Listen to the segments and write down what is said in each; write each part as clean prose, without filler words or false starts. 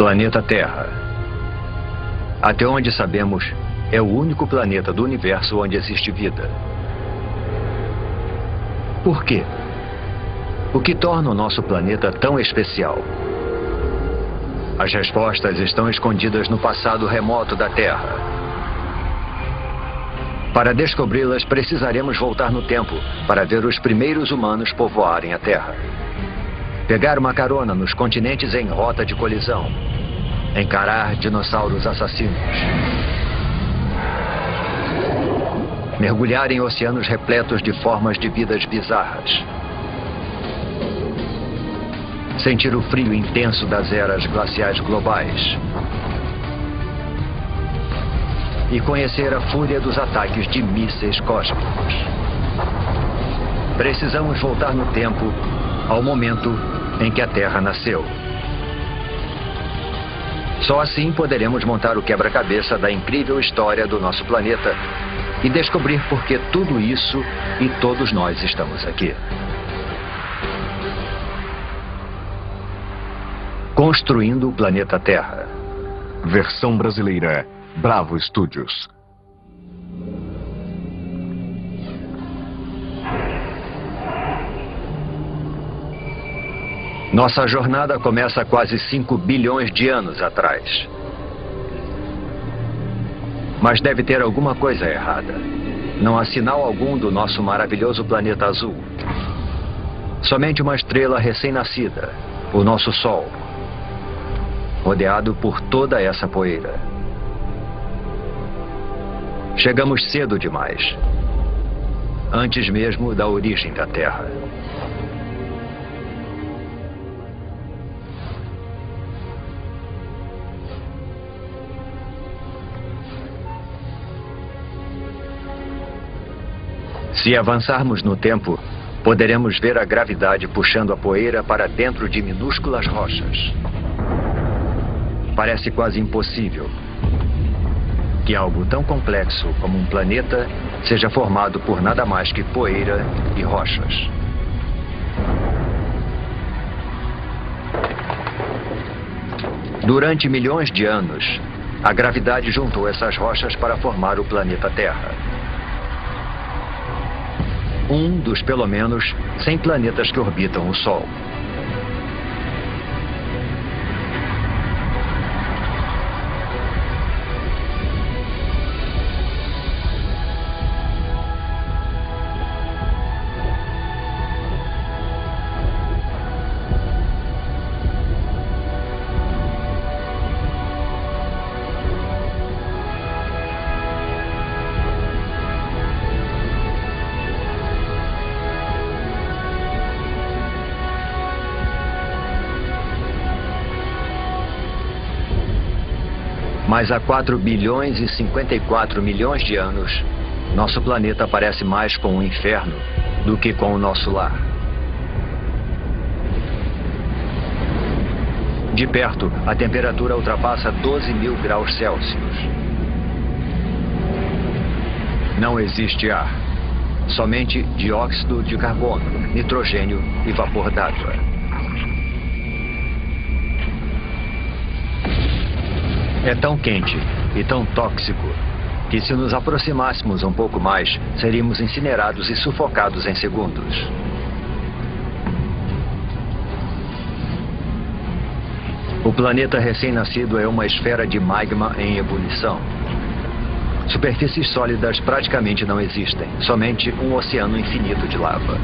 Planeta Terra. Até onde sabemos, é o único planeta do universo onde existe vida. Por quê? O que torna o nosso planeta tão especial? As respostas estão escondidas no passado remoto da Terra. Para descobri-las, precisaremos voltar no tempo para ver os primeiros humanos povoarem a Terra. Pegar uma carona nos continentes em rota de colisão. Encarar dinossauros assassinos. Mergulhar em oceanos repletos de formas de vidas bizarras. Sentir o frio intenso das eras glaciais globais. E conhecer a fúria dos ataques de mísseis cósmicos. Precisamos voltar no tempo ao momento em que a Terra nasceu. Só assim poderemos montar o quebra-cabeça da incrível história do nosso planeta e descobrir por que tudo isso e todos nós estamos aqui. Construindo o planeta Terra. Versão brasileira, Bravo Studios. Nossa jornada começa há quase 5 bilhões de anos atrás. Mas deve ter alguma coisa errada. Não há sinal algum do nosso maravilhoso planeta azul. Somente uma estrela recém-nascida, o nosso Sol, rodeado por toda essa poeira. Chegamos cedo demais, antes mesmo da origem da Terra. Se avançarmos no tempo, poderemos ver a gravidade puxando a poeira para dentro de minúsculas rochas. Parece quase impossível que algo tão complexo como um planeta seja formado por nada mais que poeira e rochas. Durante milhões de anos, a gravidade juntou essas rochas para formar o planeta Terra. Um dos pelo menos 100 planetas que orbitam o Sol. Mas há 4 bilhões e 54 milhões de anos, nosso planeta parece mais com um inferno do que com o nosso lar. De perto, a temperatura ultrapassa 12.000 graus Celsius. Não existe ar, somente dióxido de carbono, nitrogênio e vapor d'água. É tão quente e tão tóxico que, se nos aproximássemos um pouco mais, seríamos incinerados e sufocados em segundos. O planeta recém-nascido é uma esfera de magma em ebulição. Superfícies sólidas praticamente não existem, somente um oceano infinito de lava.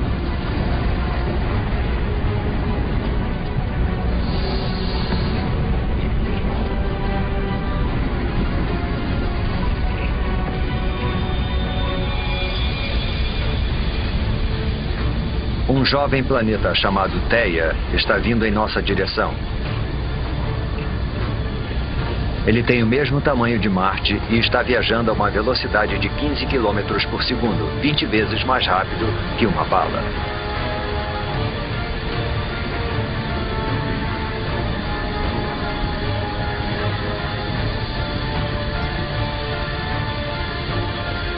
Um jovem planeta chamado Theia está vindo em nossa direção. Ele tem o mesmo tamanho de Marte e está viajando a uma velocidade de 15 km por segundo, 20 vezes mais rápido que uma bala.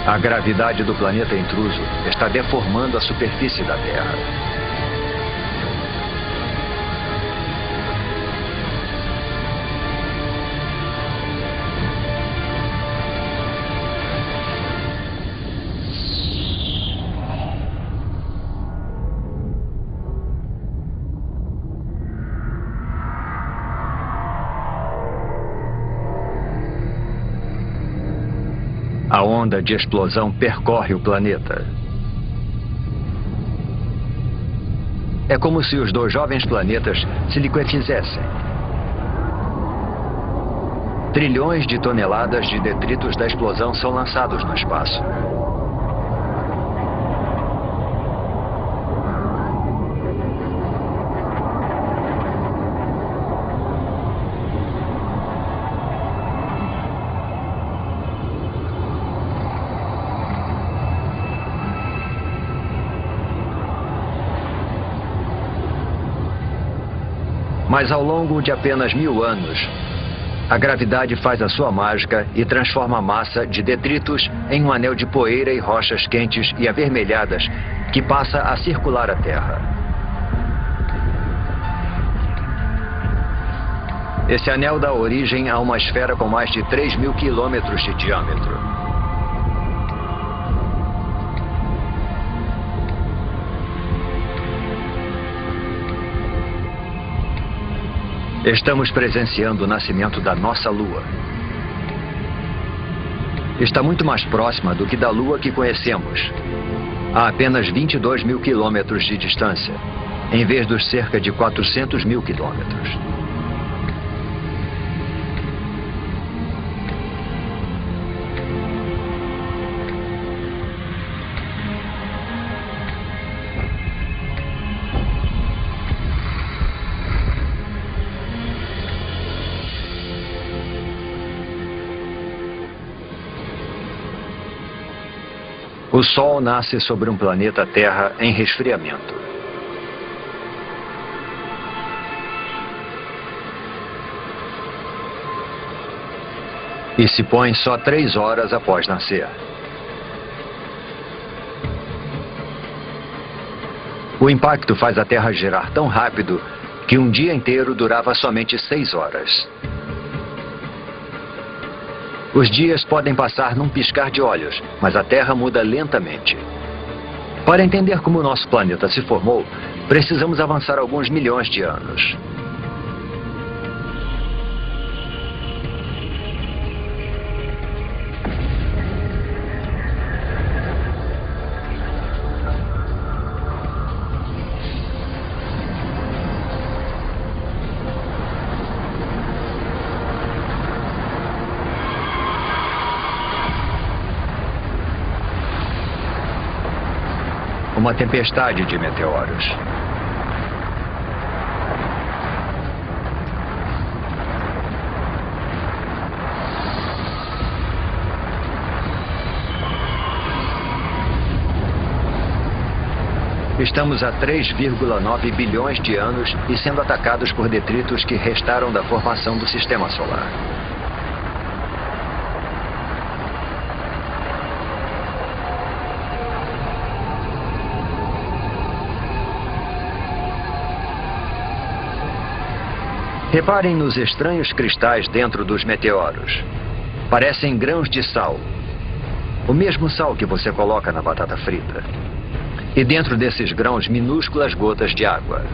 A gravidade do planeta intruso está deformando a superfície da Terra. A onda de explosão percorre o planeta. É como se os dois jovens planetas se liquefizessem. Trilhões de toneladas de detritos da explosão são lançados no espaço. Mas ao longo de apenas 1000 anos, a gravidade faz a sua mágica e transforma a massa de detritos em um anel de poeira e rochas quentes e avermelhadas que passa a circular a Terra. Esse anel dá origem a uma esfera com mais de 3.000 quilômetros de diâmetro. Estamos presenciando o nascimento da nossa Lua. Está muito mais próxima do que da Lua que conhecemos, a apenas 22.000 quilômetros de distância, em vez dos cerca de 400.000 quilômetros. O Sol nasce sobre um planeta Terra em resfriamento. E se põe só 3 horas após nascer. O impacto faz a Terra girar tão rápido que um dia inteiro durava somente 6 horas. Os dias podem passar num piscar de olhos, mas a Terra muda lentamente. Para entender como o nosso planeta se formou, precisamos avançar alguns milhões de anos. Uma tempestade de meteoros. Estamos a 3,9 bilhões de anos e sendo atacados por detritos que restaram da formação do Sistema Solar. Reparem nos estranhos cristais dentro dos meteoros. Parecem grãos de sal. O mesmo sal que você coloca na batata frita. E dentro desses grãos, minúsculas gotas de água.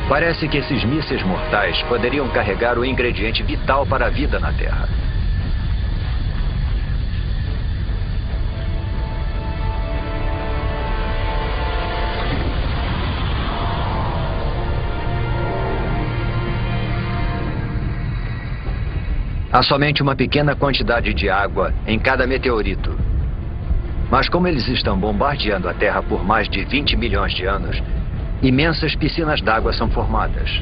Parece que esses mísseis mortais poderiam carregar o ingrediente vital para a vida na Terra. Há somente uma pequena quantidade de água em cada meteorito. Mas como eles estão bombardeando a Terra por mais de 20 milhões de anos, imensas piscinas d'água são formadas.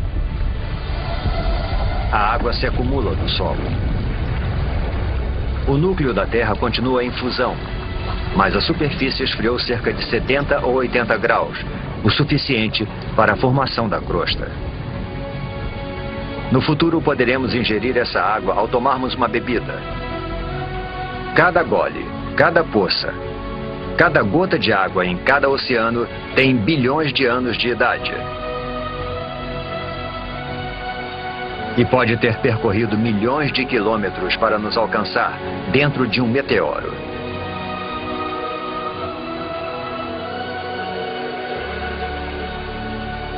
A água se acumula no solo. O núcleo da Terra continua em fusão, mas a superfície esfriou cerca de 70 ou 80 graus, o suficiente para a formação da crosta. No futuro poderemos ingerir essa água ao tomarmos uma bebida. Cada gole, cada poça, cada gota de água em cada oceano tem bilhões de anos de idade. E pode ter percorrido milhões de quilômetros para nos alcançar dentro de um meteoro.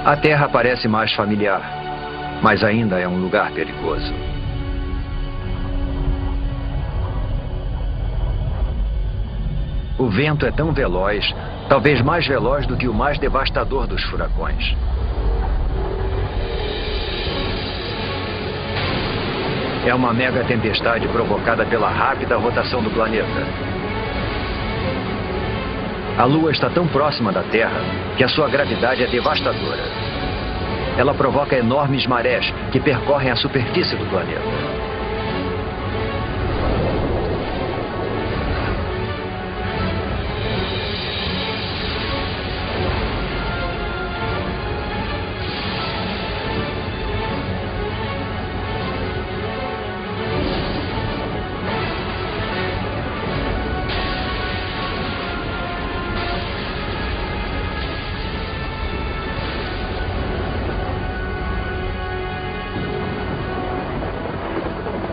A Terra parece mais familiar, mas ainda é um lugar perigoso. O vento é tão veloz, talvez mais veloz do que o mais devastador dos furacões. É uma mega tempestade provocada pela rápida rotação do planeta. A Lua está tão próxima da Terra que a sua gravidade é devastadora. Ela provoca enormes marés que percorrem a superfície do planeta.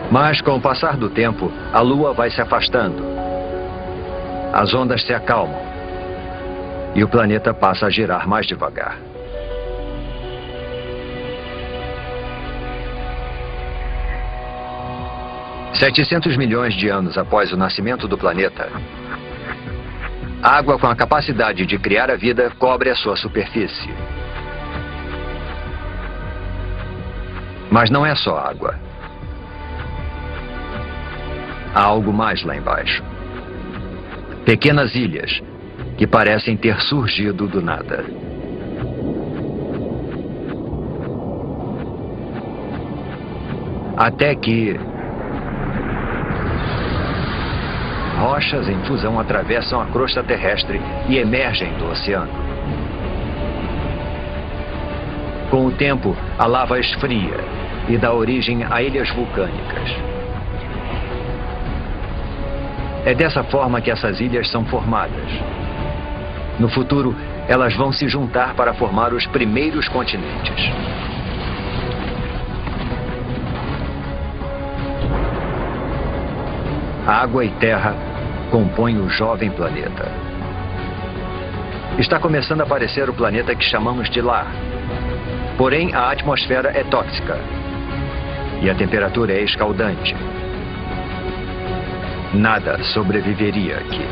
Mas, com o passar do tempo, a Lua vai se afastando. As ondas se acalmam. E o planeta passa a girar mais devagar. $700 milhões de anos após o nascimento do planeta, água com a capacidade de criar a vida cobre a sua superfície. Mas não é só água. Há algo mais lá embaixo. Pequenas ilhas que parecem ter surgido do nada. Até que rochas em fusão atravessam a crosta terrestre e emergem do oceano. Com o tempo, a lava esfria e dá origem a ilhas vulcânicas. É dessa forma que essas ilhas são formadas. No futuro, elas vão se juntar para formar os primeiros continentes. Água e terra compõem o jovem planeta. Está começando a aparecer o planeta que chamamos de lar. Porém, a atmosfera é tóxica. E a temperatura é escaldante. Nada sobreviveria aqui.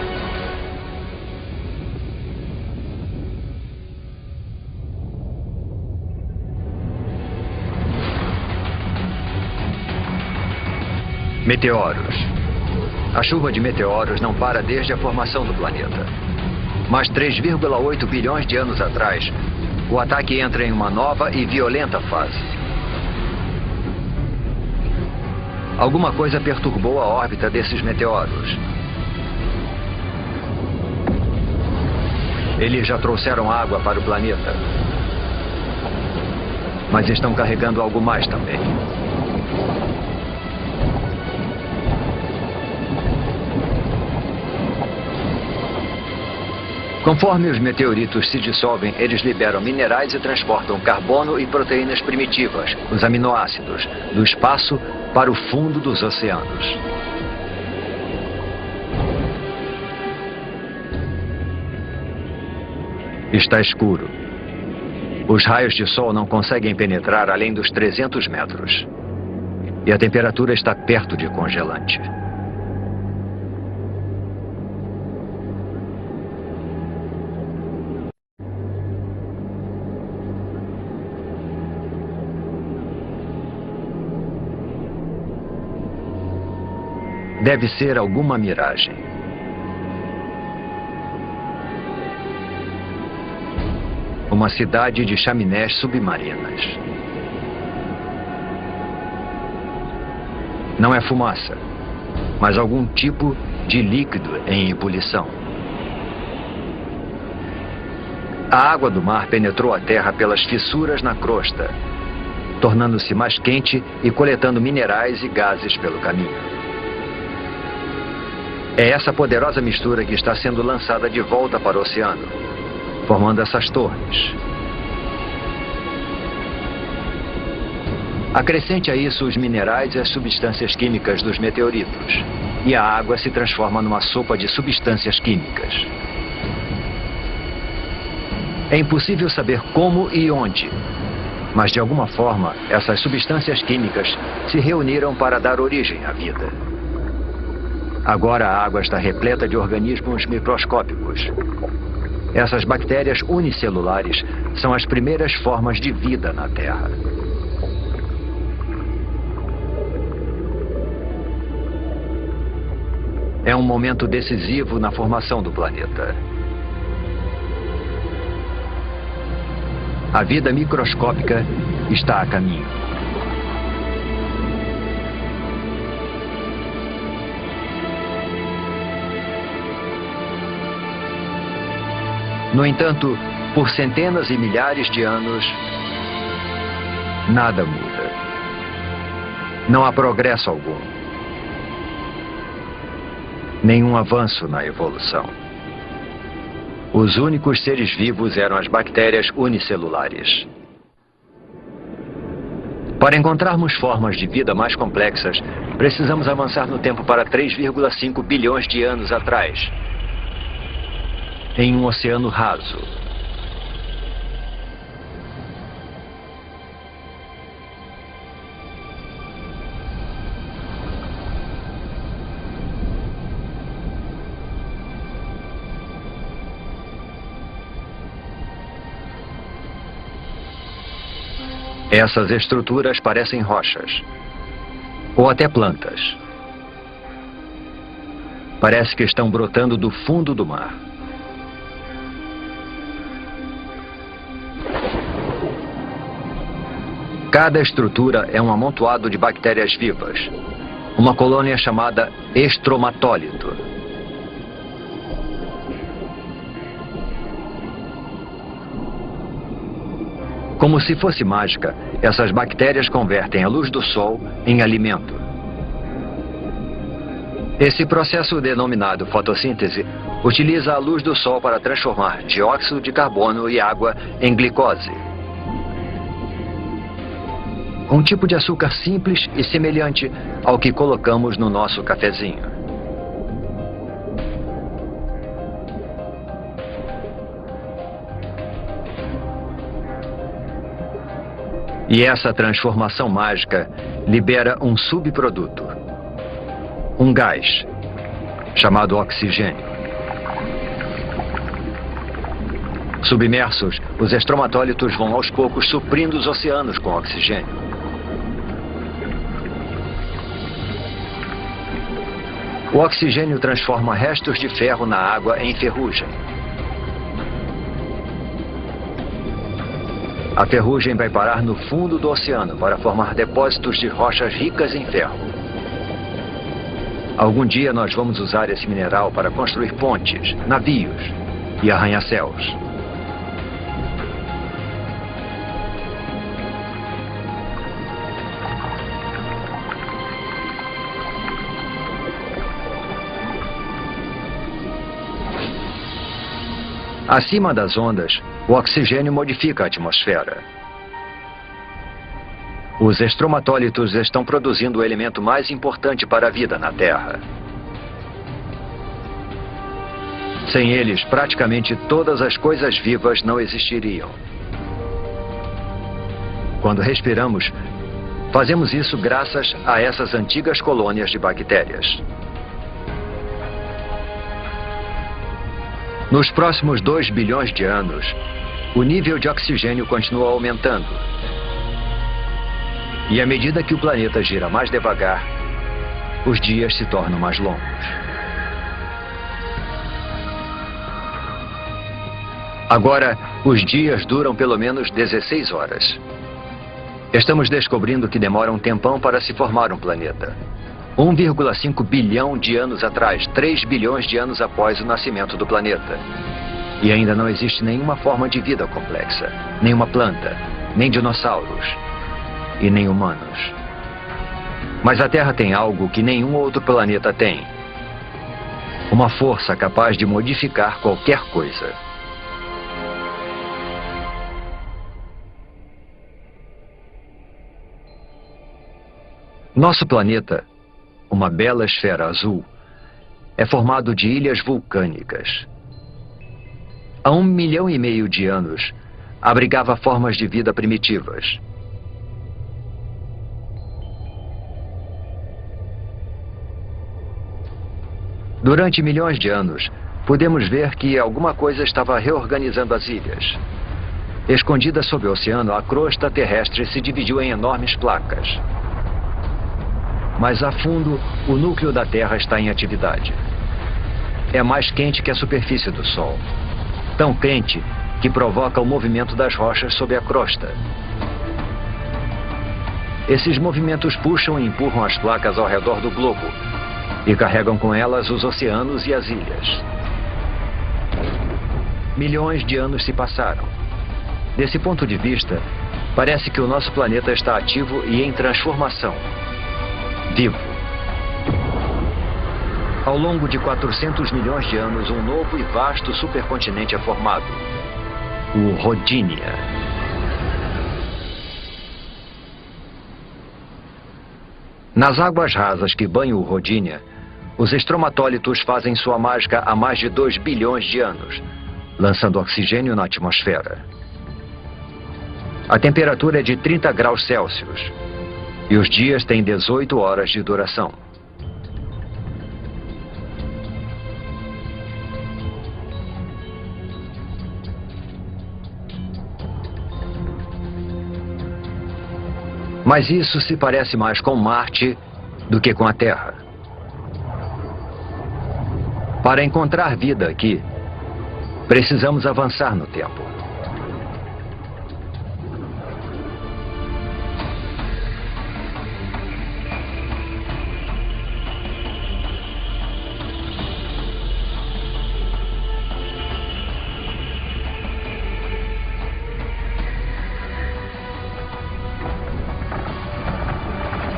Meteoros. A chuva de meteoros não para desde a formação do planeta. Mas 3,8 bilhões de anos atrás, o ataque entra em uma nova e violenta fase. Alguma coisa perturbou a órbita desses meteoros. Eles já trouxeram água para o planeta. Mas estão carregando algo mais também. Conforme os meteoritos se dissolvem, eles liberam minerais e transportam carbono e proteínas primitivas, os aminoácidos, do espaço para o fundo dos oceanos. Está escuro. Os raios de sol não conseguem penetrar além dos 300 metros. E a temperatura está perto de congelante. Deve ser alguma miragem. Uma cidade de chaminés submarinas. Não é fumaça, mas algum tipo de líquido em ebulição. A água do mar penetrou a terra pelas fissuras na crosta, tornando-se mais quente e coletando minerais e gases pelo caminho. É essa poderosa mistura que está sendo lançada de volta para o oceano, formando essas torres. Acrescente a isso os minerais e as substâncias químicas dos meteoritos, e a água se transforma numa sopa de substâncias químicas. É impossível saber como e onde, mas de alguma forma essas substâncias químicas se reuniram para dar origem à vida. Agora a água está repleta de organismos microscópicos. Essas bactérias unicelulares são as primeiras formas de vida na Terra. É um momento decisivo na formação do planeta. A vida microscópica está a caminho. No entanto, por centenas e milhares de anos, nada muda. Não há progresso algum. Nenhum avanço na evolução. Os únicos seres vivos eram as bactérias unicelulares. Para encontrarmos formas de vida mais complexas, precisamos avançar no tempo para 3,5 bilhões de anos atrás, em um oceano raso. Essas estruturas parecem rochas, ou até plantas. Parece que estão brotando do fundo do mar. Cada estrutura é um amontoado de bactérias vivas, uma colônia chamada estromatólito. Como se fosse mágica, essas bactérias convertem a luz do sol em alimento. Esse processo, denominado fotossíntese, utiliza a luz do sol para transformar dióxido de carbono e água em glicose. Um tipo de açúcar simples e semelhante ao que colocamos no nosso cafezinho. E essa transformação mágica libera um subproduto, um gás, chamado oxigênio. Submersos, os estromatólitos vão aos poucos suprindo os oceanos com oxigênio. O oxigênio transforma restos de ferro na água em ferrugem. A ferrugem vai parar no fundo do oceano para formar depósitos de rochas ricas em ferro. Algum dia nós vamos usar esse mineral para construir pontes, navios e arranha-céus. Acima das ondas, o oxigênio modifica a atmosfera. Os estromatólitos estão produzindo o elemento mais importante para a vida na Terra. Sem eles, praticamente todas as coisas vivas não existiriam. Quando respiramos, fazemos isso graças a essas antigas colônias de bactérias. Nos próximos 2 bilhões de anos, o nível de oxigênio continua aumentando. E à medida que o planeta gira mais devagar, os dias se tornam mais longos. Agora, os dias duram pelo menos 16 horas. Estamos descobrindo que demora um tempão para se formar um planeta. 1,5 bilhão de anos atrás, 3 bilhões de anos após o nascimento do planeta. E ainda não existe nenhuma forma de vida complexa, nenhuma planta, nem dinossauros e nem humanos. Mas a Terra tem algo que nenhum outro planeta tem. Uma força capaz de modificar qualquer coisa. Nosso planeta, uma bela esfera azul, é formado de ilhas vulcânicas. há 1,5 milhão de anos, abrigava formas de vida primitivas. Durante milhões de anos, podemos ver que alguma coisa estava reorganizando as ilhas. Escondida sob o oceano, a crosta terrestre se dividiu em enormes placas. Mais a fundo, o núcleo da Terra está em atividade. É mais quente que a superfície do Sol. Tão quente que provoca o movimento das rochas sob a crosta. Esses movimentos puxam e empurram as placas ao redor do globo e carregam com elas os oceanos e as ilhas. Milhões de anos se passaram. Desse ponto de vista, parece que o nosso planeta está ativo e em transformação. Vivo. Ao longo de 400 milhões de anos, um novo e vasto supercontinente é formado. O Rodinia. Nas águas rasas que banham o Rodinia, os estromatólitos fazem sua mágica há mais de 2 bilhões de anos, lançando oxigênio na atmosfera. A temperatura é de 30 graus Celsius e os dias têm 18 horas de duração. Mas isso se parece mais com Marte do que com a Terra. Para encontrar vida aqui, precisamos avançar no tempo.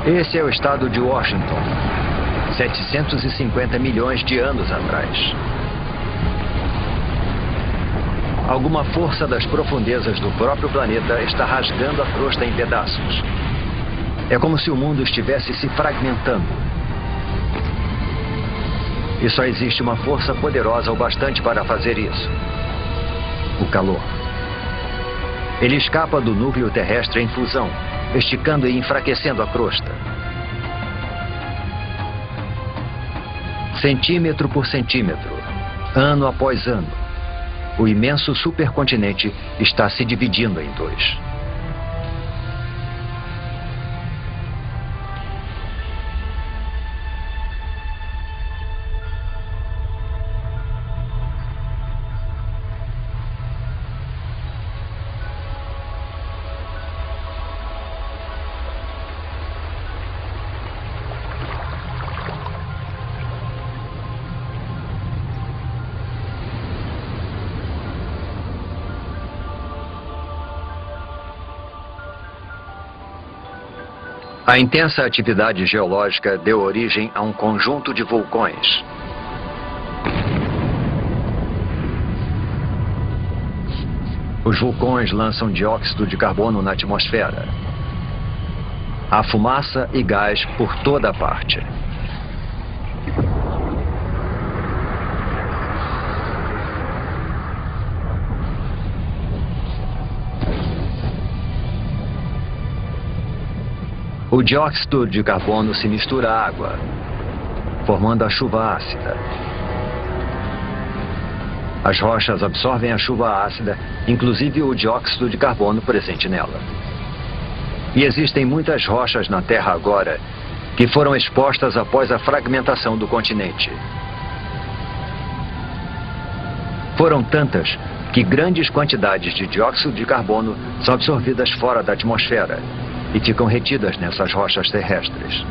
Esse é o estado de Washington, 750 milhões de anos atrás. Alguma força das profundezas do próprio planeta está rasgando a crosta em pedaços. É como se o mundo estivesse se fragmentando. E só existe uma força poderosa o bastante para fazer isso: o calor. Ele escapa do núcleo terrestre em fusão, esticando e enfraquecendo a crosta. Centímetro por centímetro, ano após ano, o imenso supercontinente está se dividindo em dois. A intensa atividade geológica deu origem a um conjunto de vulcões. Os vulcões lançam dióxido de carbono na atmosfera. Há fumaça e gás por toda parte. O dióxido de carbono se mistura à água, formando a chuva ácida. As rochas absorvem a chuva ácida, inclusive o dióxido de carbono presente nela. E existem muitas rochas na Terra agora que foram expostas após a fragmentação do continente. Foram tantas que grandes quantidades de dióxido de carbono são absorvidas fora da atmosfera e ficam retidas nessas rochas terrestres.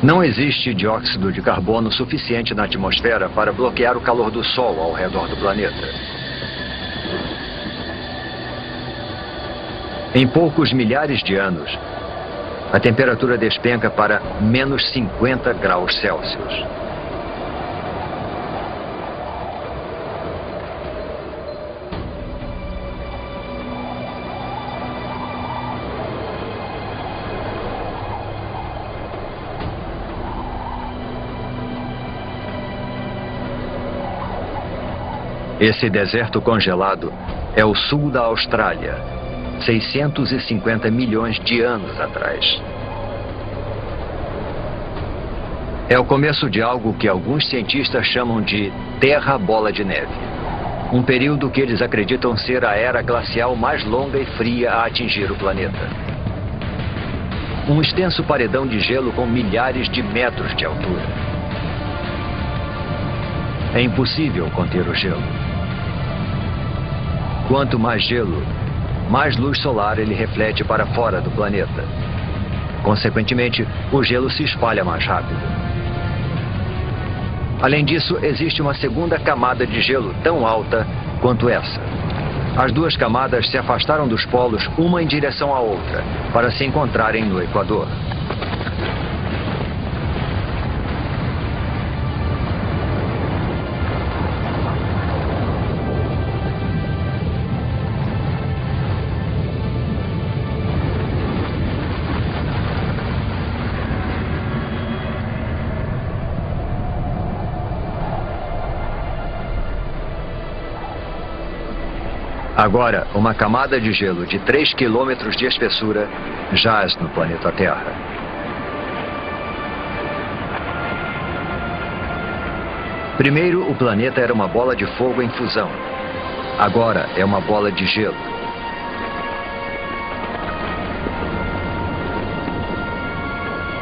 Não existe dióxido de carbono suficiente na atmosfera para bloquear o calor do Sol ao redor do planeta. Em poucos milhares de anos, a temperatura despenca para menos 50 graus Celsius. Esse deserto congelado é o sul da Austrália, 650 milhões de anos atrás. É o começo de algo que alguns cientistas chamam de Terra Bola de Neve. Um período que eles acreditam ser a era glacial mais longa e fria a atingir o planeta. Um extenso paredão de gelo com milhares de metros de altura. É impossível conter o gelo. Quanto mais gelo, mais luz solar ele reflete para fora do planeta. Consequentemente, o gelo se espalha mais rápido. Além disso, existe uma segunda camada de gelo tão alta quanto essa. As duas camadas se afastaram dos polos, uma em direção à outra, para se encontrarem no Equador. Agora, uma camada de gelo de 3 quilômetros de espessura jaz no planeta Terra. Primeiro, o planeta era uma bola de fogo em fusão. Agora é uma bola de gelo.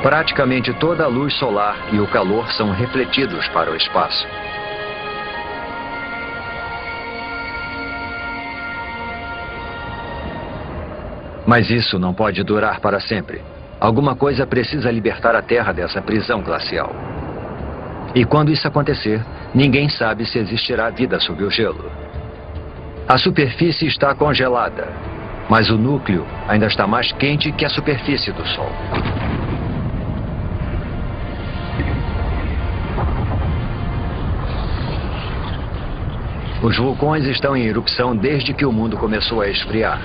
Praticamente toda a luz solar e o calor são refletidos para o espaço. Mas isso não pode durar para sempre. Alguma coisa precisa libertar a Terra dessa prisão glacial. E quando isso acontecer, ninguém sabe se existirá vida sob o gelo. A superfície está congelada, mas o núcleo ainda está mais quente que a superfície do Sol. Os vulcões estão em erupção desde que o mundo começou a esfriar.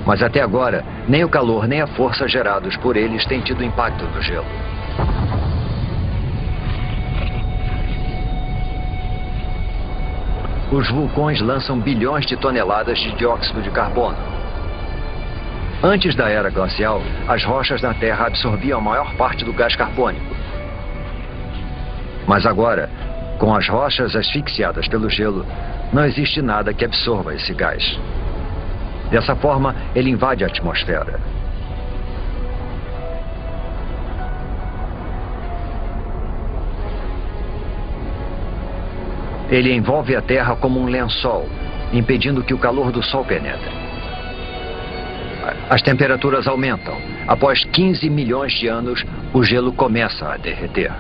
Mas até agora, nem o calor nem a força gerados por eles têm tido impacto no gelo. Os vulcões lançam bilhões de toneladas de dióxido de carbono. Antes da era glacial, as rochas na Terra absorviam a maior parte do gás carbônico. Mas agora, com as rochas asfixiadas pelo gelo, não existe nada que absorva esse gás. Dessa forma, ele invade a atmosfera. Ele envolve a Terra como um lençol, impedindo que o calor do Sol penetre. As temperaturas aumentam. Após 15 milhões de anos, o gelo começa a derreter.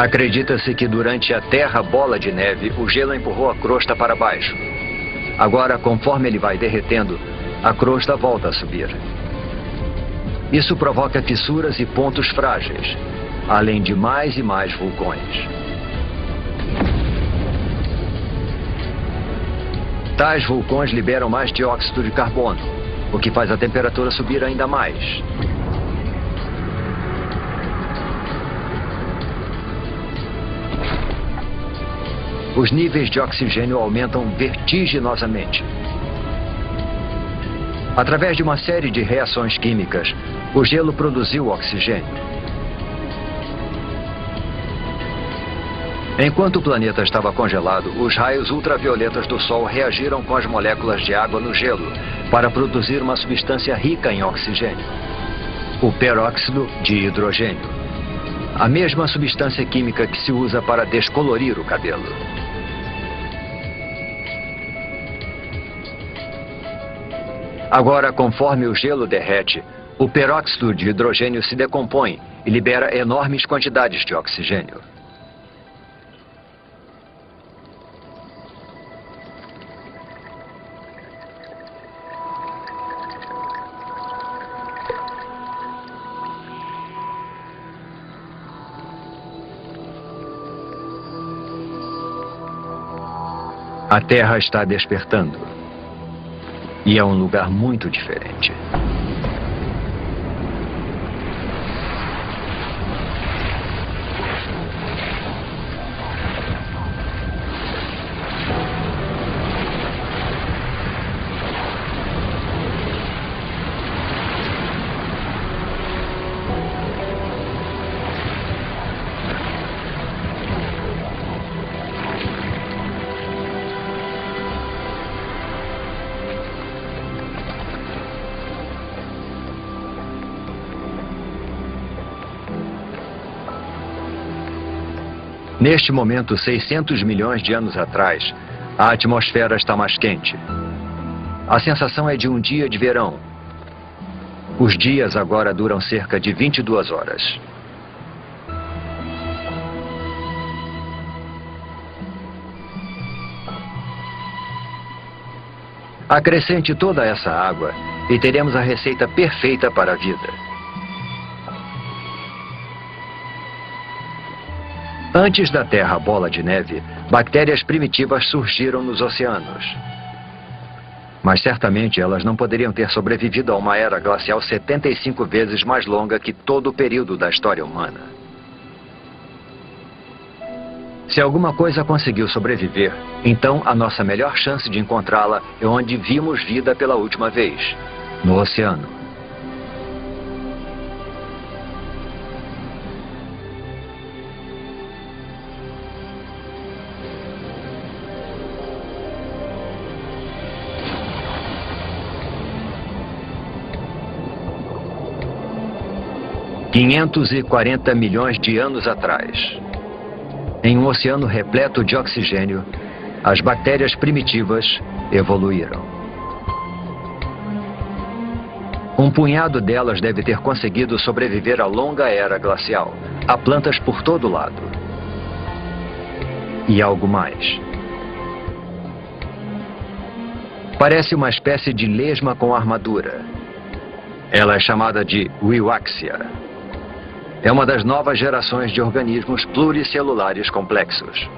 Acredita-se que durante a Terra Bola de Neve, o gelo empurrou a crosta para baixo. Agora, conforme ele vai derretendo, a crosta volta a subir. Isso provoca fissuras e pontos frágeis, além de mais e mais vulcões. Tais vulcões liberam mais dióxido de carbono, o que faz a temperatura subir ainda mais. Os níveis de oxigênio aumentam vertiginosamente. Através de uma série de reações químicas, o gelo produziu oxigênio. Enquanto o planeta estava congelado, os raios ultravioletas do Sol reagiram com as moléculas de água no gelo para produzir uma substância rica em oxigênio, o peróxido de hidrogênio, a mesma substância química que se usa para descolorir o cabelo. Agora, conforme o gelo derrete, o peróxido de hidrogênio se decompõe e libera enormes quantidades de oxigênio. A Terra está despertando. E é um lugar muito diferente. Neste momento, 600 milhões de anos atrás, a atmosfera está mais quente. A sensação é de um dia de verão. Os dias agora duram cerca de 22 horas. Acrescente toda essa água e teremos a receita perfeita para a vida. Antes da Terra bola de neve, bactérias primitivas surgiram nos oceanos. Mas certamente elas não poderiam ter sobrevivido a uma era glacial 75 vezes mais longa que todo o período da história humana. Se alguma coisa conseguiu sobreviver, então a nossa melhor chance de encontrá-la é onde vimos vida pela última vez, no oceano. $540 milhões de anos atrás. Em um oceano repleto de oxigênio, as bactérias primitivas evoluíram. Um punhado delas deve ter conseguido sobreviver à longa era glacial. Há plantas por todo lado. E algo mais. Parece uma espécie de lesma com armadura. Ela é chamada de Wiwaxia. É uma das novas gerações de organismos pluricelulares complexos.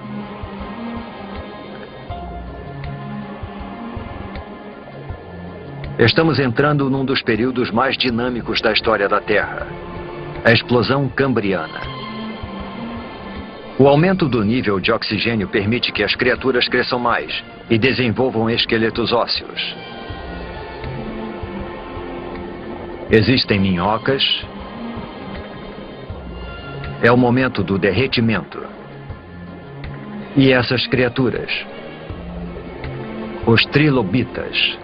Estamos entrando num dos períodos mais dinâmicos da história da Terra, a explosão cambriana. O aumento do nível de oxigênio permite que as criaturas cresçam mais e desenvolvam esqueletos ósseos. Existem minhocas. É o momento do derretimento. E essas criaturas, os trilobitas,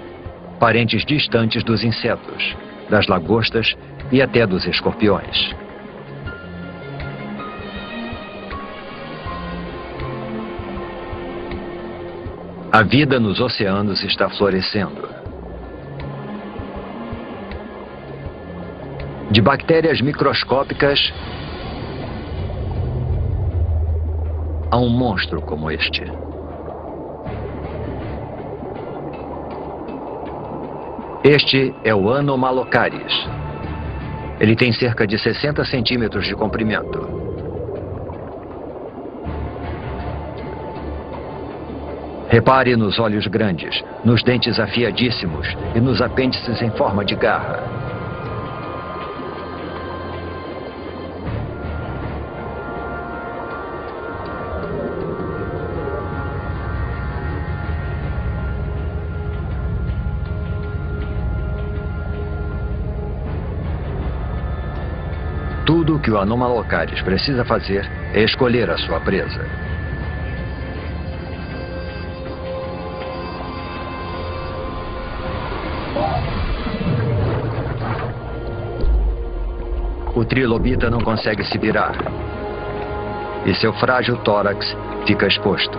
parentes distantes dos insetos, das lagostas e até dos escorpiões. A vida nos oceanos está florescendo. De bactérias microscópicas a um monstro como este. Este é o Anomalocaris. Ele tem cerca de 60 centímetros de comprimento. Repare nos olhos grandes, nos dentes afiadíssimos e nos apêndices em forma de garra. Tudo o que o Anomalocaris precisa fazer é escolher a sua presa. O trilobita não consegue se virar. E seu frágil tórax fica exposto.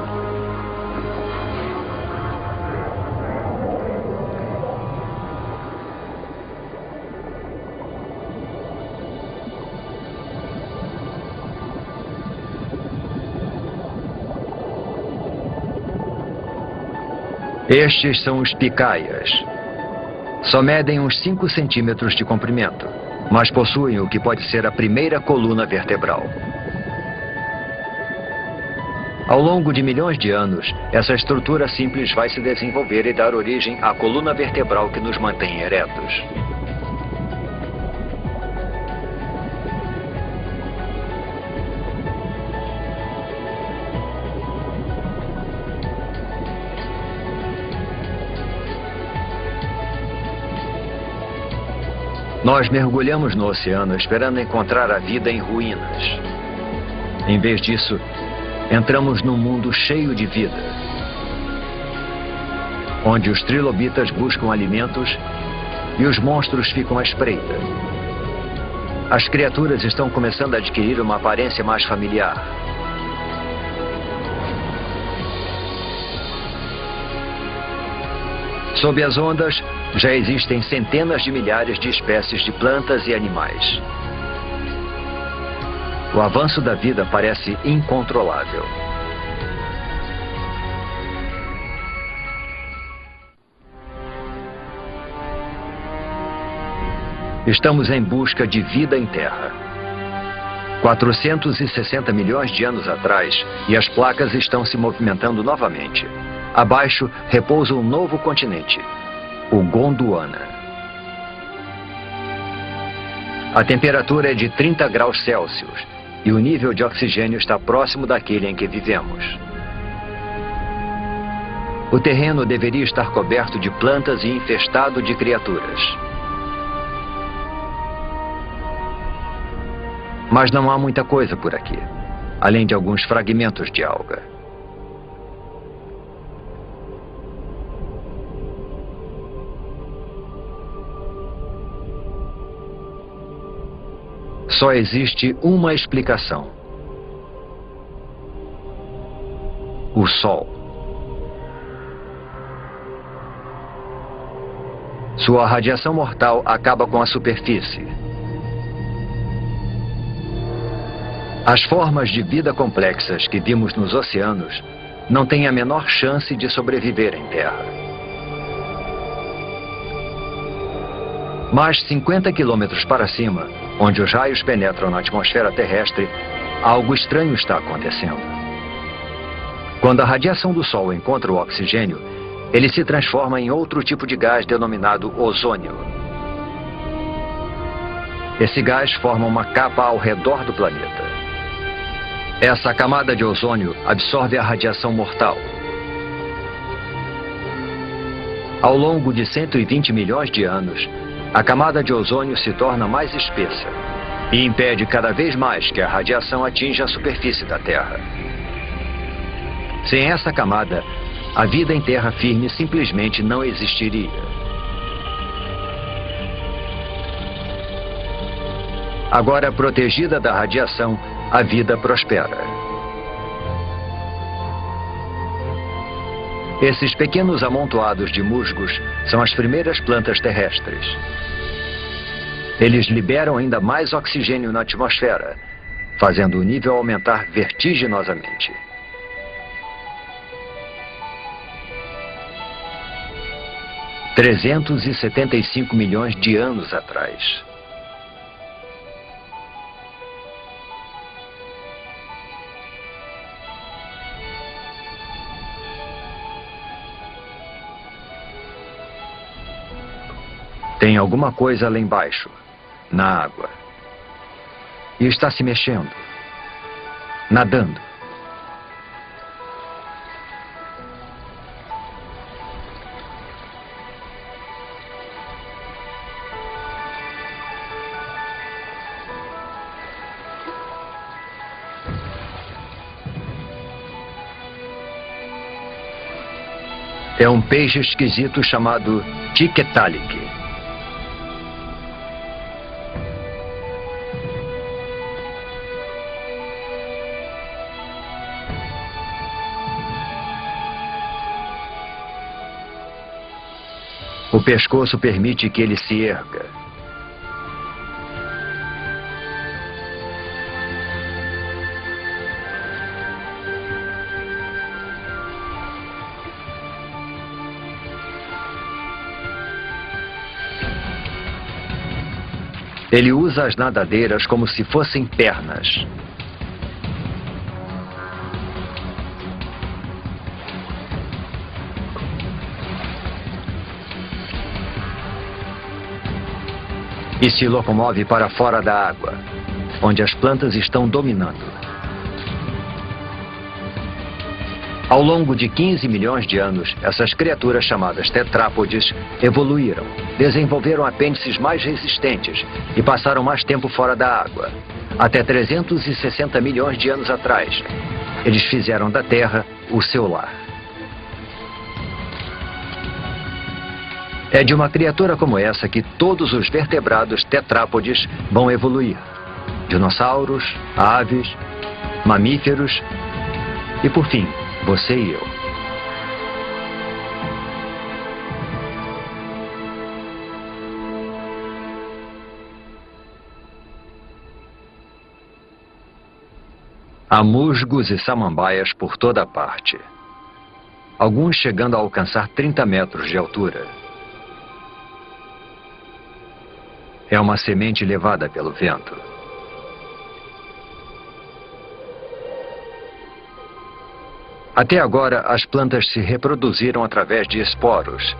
Estes são os picaias. Só medem uns 5 centímetros de comprimento, mas possuem o que pode ser a primeira coluna vertebral. Ao longo de milhões de anos, essa estrutura simples vai se desenvolver e dar origem à coluna vertebral que nos mantém eretos. Nós mergulhamos no oceano esperando encontrar a vida em ruínas. Em vez disso, entramos num mundo cheio de vida, onde os trilobitas buscam alimentos e os monstros ficam à espreita. As criaturas estão começando a adquirir uma aparência mais familiar. Sob as ondas, já existem centenas de milhares de espécies de plantas e animais. O avanço da vida parece incontrolável. Estamos em busca de vida em Terra. 460 milhões de anos atrás, e as placas estão se movimentando novamente. Abaixo repousa um novo continente, o Gondwana. A temperatura é de 30 graus Celsius e o nível de oxigênio está próximo daquele em que vivemos. O terreno deveria estar coberto de plantas e infestado de criaturas. Mas não há muita coisa por aqui, além de alguns fragmentos de alga. Só existe uma explicação: o Sol. Sua radiação mortal acaba com a superfície. As formas de vida complexas que vimos nos oceanos não têm a menor chance de sobreviver em Terra. Mas 50 quilômetros para cima, onde os raios penetram na atmosfera terrestre, algo estranho está acontecendo. Quando a radiação do Sol encontra o oxigênio, ele se transforma em outro tipo de gás denominado ozônio. Esse gás forma uma capa ao redor do planeta. Essa camada de ozônio absorve a radiação mortal. Ao longo de 120 milhões de anos, a camada de ozônio se torna mais espessa e impede cada vez mais que a radiação atinja a superfície da Terra. Sem essa camada, a vida em terra firme simplesmente não existiria. Agora protegida da radiação, a vida prospera. Esses pequenos amontoados de musgos são as primeiras plantas terrestres. Eles liberam ainda mais oxigênio na atmosfera, fazendo o nível aumentar vertiginosamente. – 375 milhões de anos atrás. Tem alguma coisa lá embaixo, na água. E está se mexendo, nadando. É um peixe esquisito chamado Tiktaalik. O pescoço permite que ele se erga. Ele usa as nadadeiras como se fossem pernas. e se locomove para fora da água, onde as plantas estão dominando. Ao longo de 15 milhões de anos, essas criaturas chamadas tetrápodes evoluíram, desenvolveram apêndices mais resistentes e passaram mais tempo fora da água. Até 360 milhões de anos atrás, eles fizeram da Terra o seu lar. É de uma criatura como essa que todos os vertebrados tetrápodes vão evoluir. Dinossauros, aves, mamíferos e, por fim, você e eu. Há musgos e samambaias por toda parte. Alguns chegando a alcançar 30 metros de altura. É uma semente levada pelo vento. Até agora, as plantas se reproduziram através de esporos,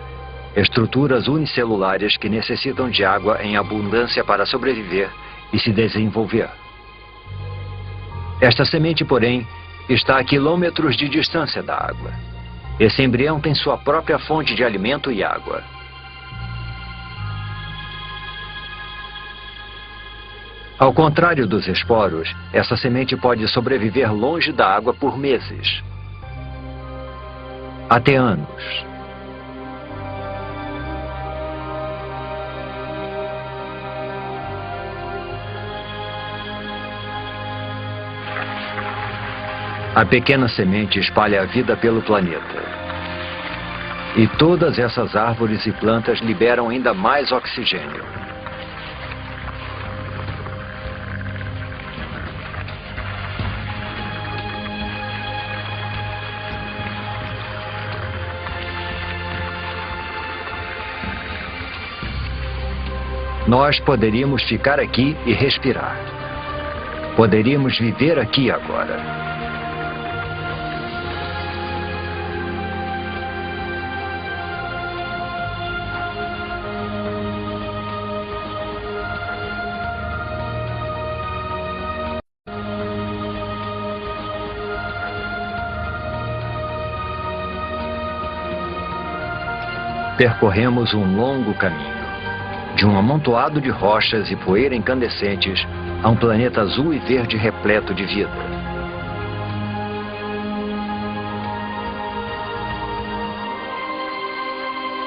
estruturas unicelulares que necessitam de água em abundância para sobreviver e se desenvolver. Esta semente, porém, está a quilômetros de distância da água. Esse embrião tem sua própria fonte de alimento e água. Ao contrário dos esporos, essa semente pode sobreviver longe da água por meses. Até anos. A pequena semente espalha a vida pelo planeta. E todas essas árvores e plantas liberam ainda mais oxigênio. Nós poderíamos ficar aqui e respirar. Poderíamos viver aqui agora. Percorremos um longo caminho. De um amontoado de rochas e poeira incandescentes a um planeta azul e verde repleto de vida.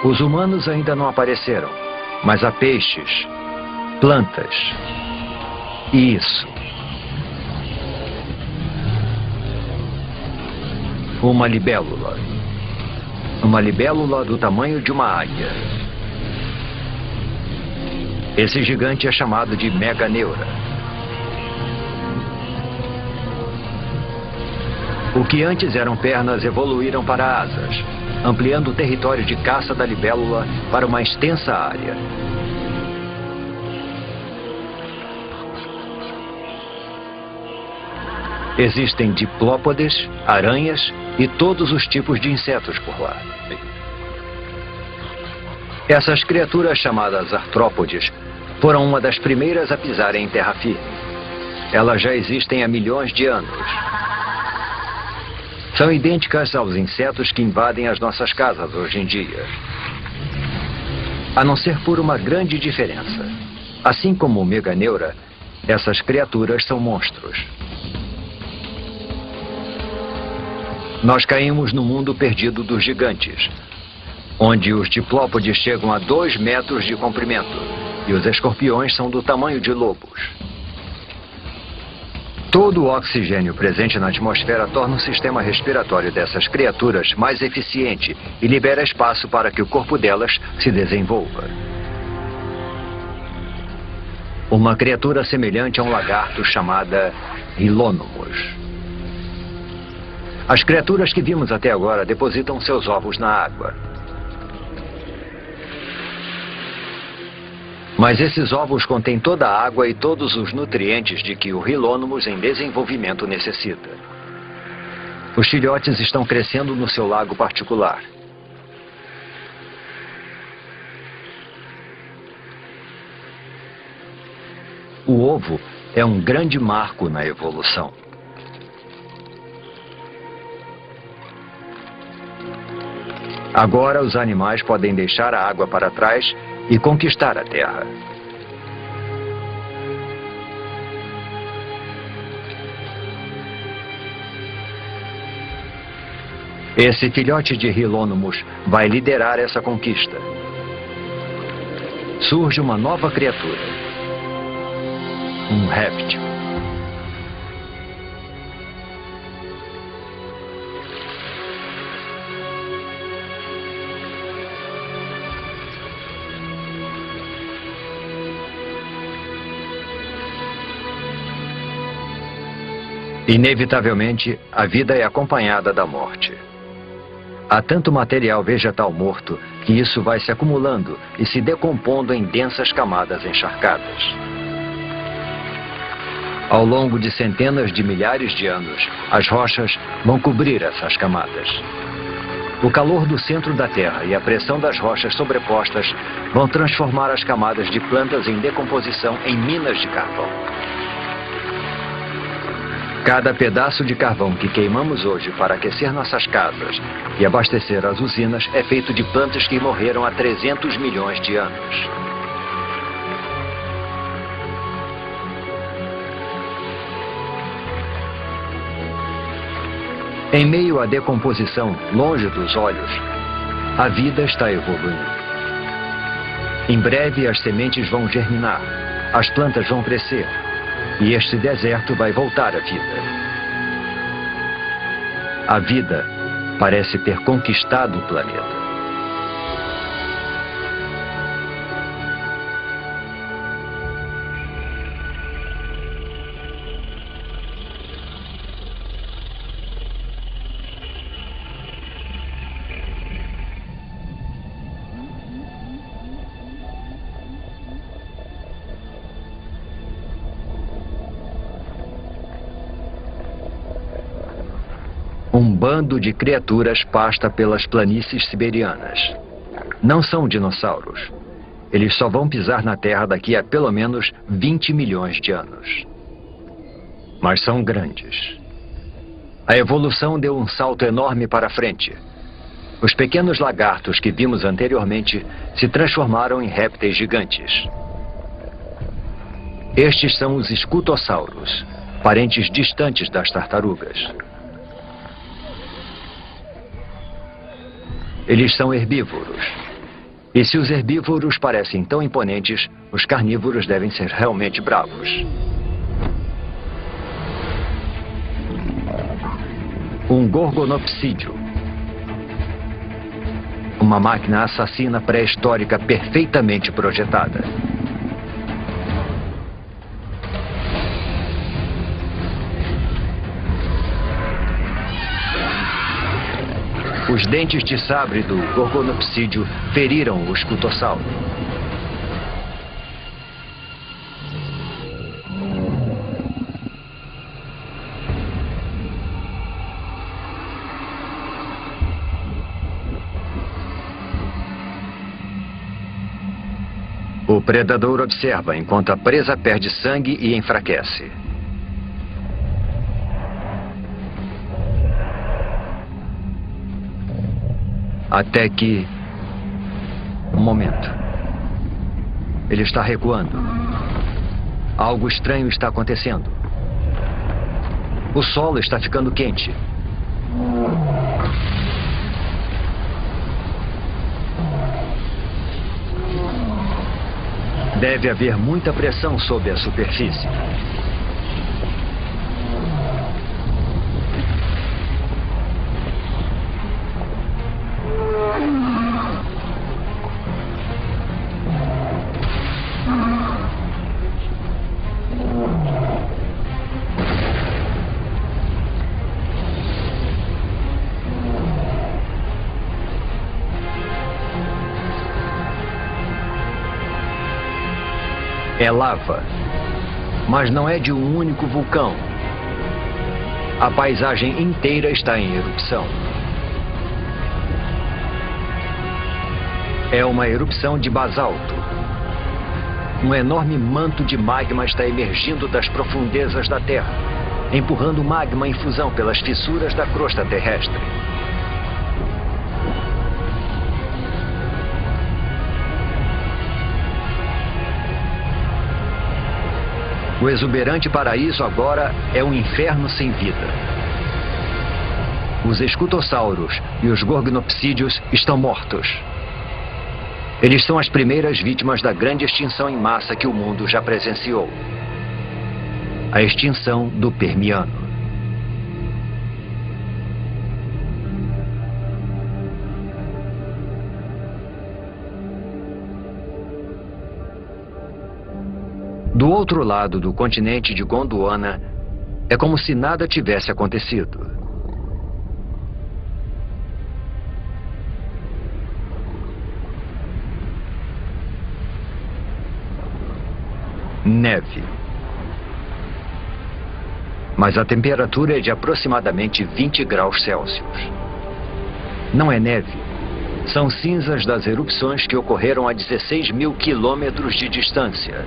Os humanos ainda não apareceram, mas há peixes, plantas e isso. Uma libélula. Uma libélula do tamanho de uma águia. Esse gigante é chamado de Meganeura. O que antes eram pernas evoluíram para asas, ampliando o território de caça da libélula para uma extensa área. Existem diplópodes, aranhas e todos os tipos de insetos por lá. Essas criaturas chamadas artrópodes foram uma das primeiras a pisarem em terra firme. Elas já existem há milhões de anos. São idênticas aos insetos que invadem as nossas casas hoje em dia. A não ser por uma grande diferença. Assim como o Meganeura, essas criaturas são monstros. Nós caímos no mundo perdido dos gigantes, onde os diplópodes chegam a 2 metros de comprimento e os escorpiões são do tamanho de lobos. Todo o oxigênio presente na atmosfera torna o sistema respiratório dessas criaturas mais eficiente e libera espaço para que o corpo delas se desenvolva. Uma criatura semelhante a um lagarto chamada Hylonymos. As criaturas que vimos até agora depositam seus ovos na água. Mas esses ovos contêm toda a água e todos os nutrientes de que o Hylonymos em desenvolvimento necessita. Os filhotes estão crescendo no seu lago particular. O ovo é um grande marco na evolução. Agora os animais podem deixar a água para trás e conquistar a terra. Esse filhote de Rilônomos vai liderar essa conquista. Surge uma nova criatura. Um réptil. Inevitavelmente, a vida é acompanhada da morte. Há tanto material vegetal morto que isso vai se acumulando e se decompondo em densas camadas encharcadas. Ao longo de centenas de milhares de anos, as rochas vão cobrir essas camadas. O calor do centro da Terra e a pressão das rochas sobrepostas vão transformar as camadas de plantas em decomposição em minas de carvão. Cada pedaço de carvão que queimamos hoje para aquecer nossas casas e abastecer as usinas é feito de plantas que morreram há 300 milhões de anos. Em meio à decomposição, longe dos olhos, a vida está evoluindo. Em breve as sementes vão germinar, as plantas vão crescer. E este deserto vai voltar à vida. A vida parece ter conquistado o planeta. Um bando de criaturas pasta pelas planícies siberianas. Não são dinossauros. Eles só vão pisar na Terra daqui a pelo menos 20 milhões de anos. Mas são grandes. A evolução deu um salto enorme para frente. Os pequenos lagartos que vimos anteriormente se transformaram em répteis gigantes. Estes são os escutossauros, parentes distantes das tartarugas. Eles são herbívoros. E se os herbívoros parecem tão imponentes, os carnívoros devem ser realmente bravos. Um gorgonopsídeo. Uma máquina assassina pré-histórica perfeitamente projetada. Os dentes de sabre do gorgonopsídeo feriram o escutossauro. O predador observa enquanto a presa perde sangue e enfraquece. Até que... um momento. Ele está recuando. Algo estranho está acontecendo. O solo está ficando quente. Deve haver muita pressão sob a superfície. É lava, mas não é de um único vulcão. A paisagem inteira está em erupção. É uma erupção de basalto. um enorme manto de magma está emergindo das profundezas da Terra, empurrando magma em fusão pelas fissuras da crosta terrestre. O exuberante paraíso agora é um inferno sem vida. Os escutossauros e os gorgnopsídeos estão mortos. Eles são as primeiras vítimas da grande extinção em massa que o mundo já presenciou. A extinção do Permiano. Do outro lado do continente de Gondwana, é como se nada tivesse acontecido. Neve. Mas a temperatura é de aproximadamente 20 graus Celsius. Não é neve. São cinzas das erupções que ocorreram a 16 mil quilômetros de distância.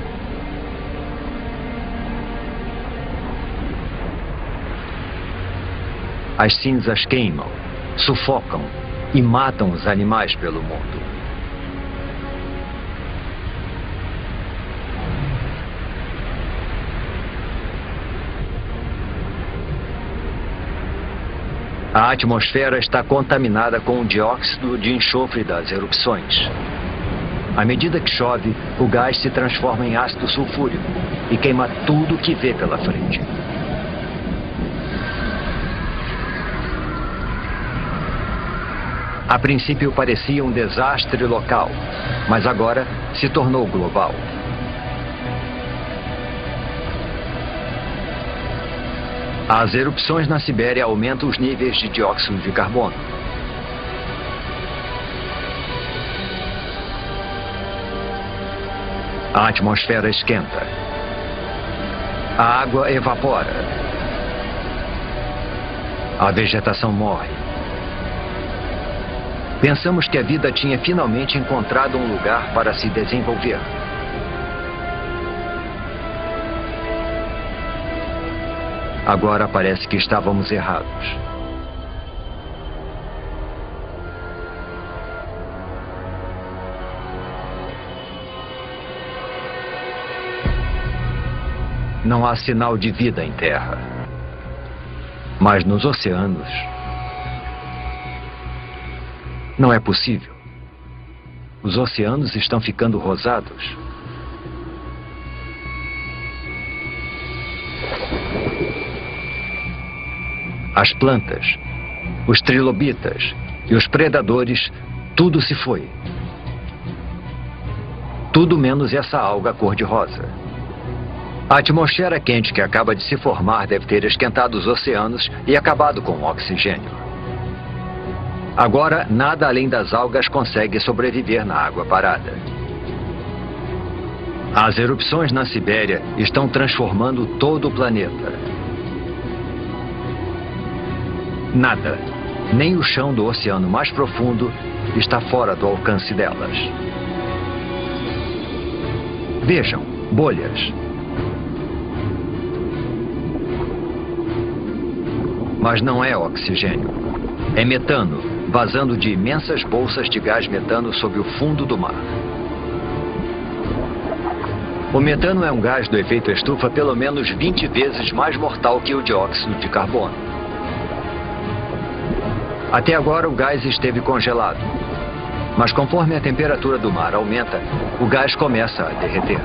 As cinzas queimam, sufocam e matam os animais pelo mundo. A atmosfera está contaminada com o dióxido de enxofre das erupções. À medida que chove, o gás se transforma em ácido sulfúrico e queima tudo que vê pela frente. A princípio parecia um desastre local, mas agora se tornou global. As erupções na Sibéria aumentam os níveis de dióxido de carbono. A atmosfera esquenta. A água evapora. A vegetação morre. Pensamos que a vida tinha finalmente encontrado um lugar para se desenvolver. Agora parece que estávamos errados. Não há sinal de vida em terra. Mas nos oceanos, não é possível. Os oceanos estão ficando rosados. As plantas, os trilobitas e os predadores, tudo se foi. Tudo menos essa alga cor-de-rosa. A atmosfera quente que acaba de se formar deve ter esquentado os oceanos e acabado com o oxigênio. Agora, nada além das algas consegue sobreviver na água parada. As erupções na Sibéria estão transformando todo o planeta. Nada, nem o chão do oceano mais profundo, está fora do alcance delas. Vejam, bolhas. Mas não é oxigênio. É metano, vazando de imensas bolsas de gás metano sob o fundo do mar. O metano é um gás do efeito estufa pelo menos 20 vezes mais mortal que o dióxido de carbono. Até agora o gás esteve congelado, mas conforme a temperatura do mar aumenta, o gás começa a derreter.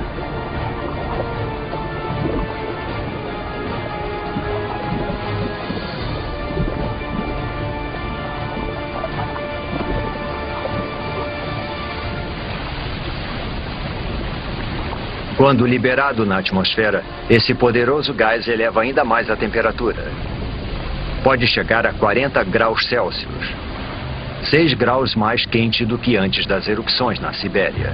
Quando liberado na atmosfera, esse poderoso gás eleva ainda mais a temperatura. Pode chegar a 40 graus Celsius, 6 graus mais quente do que antes das erupções na Sibéria.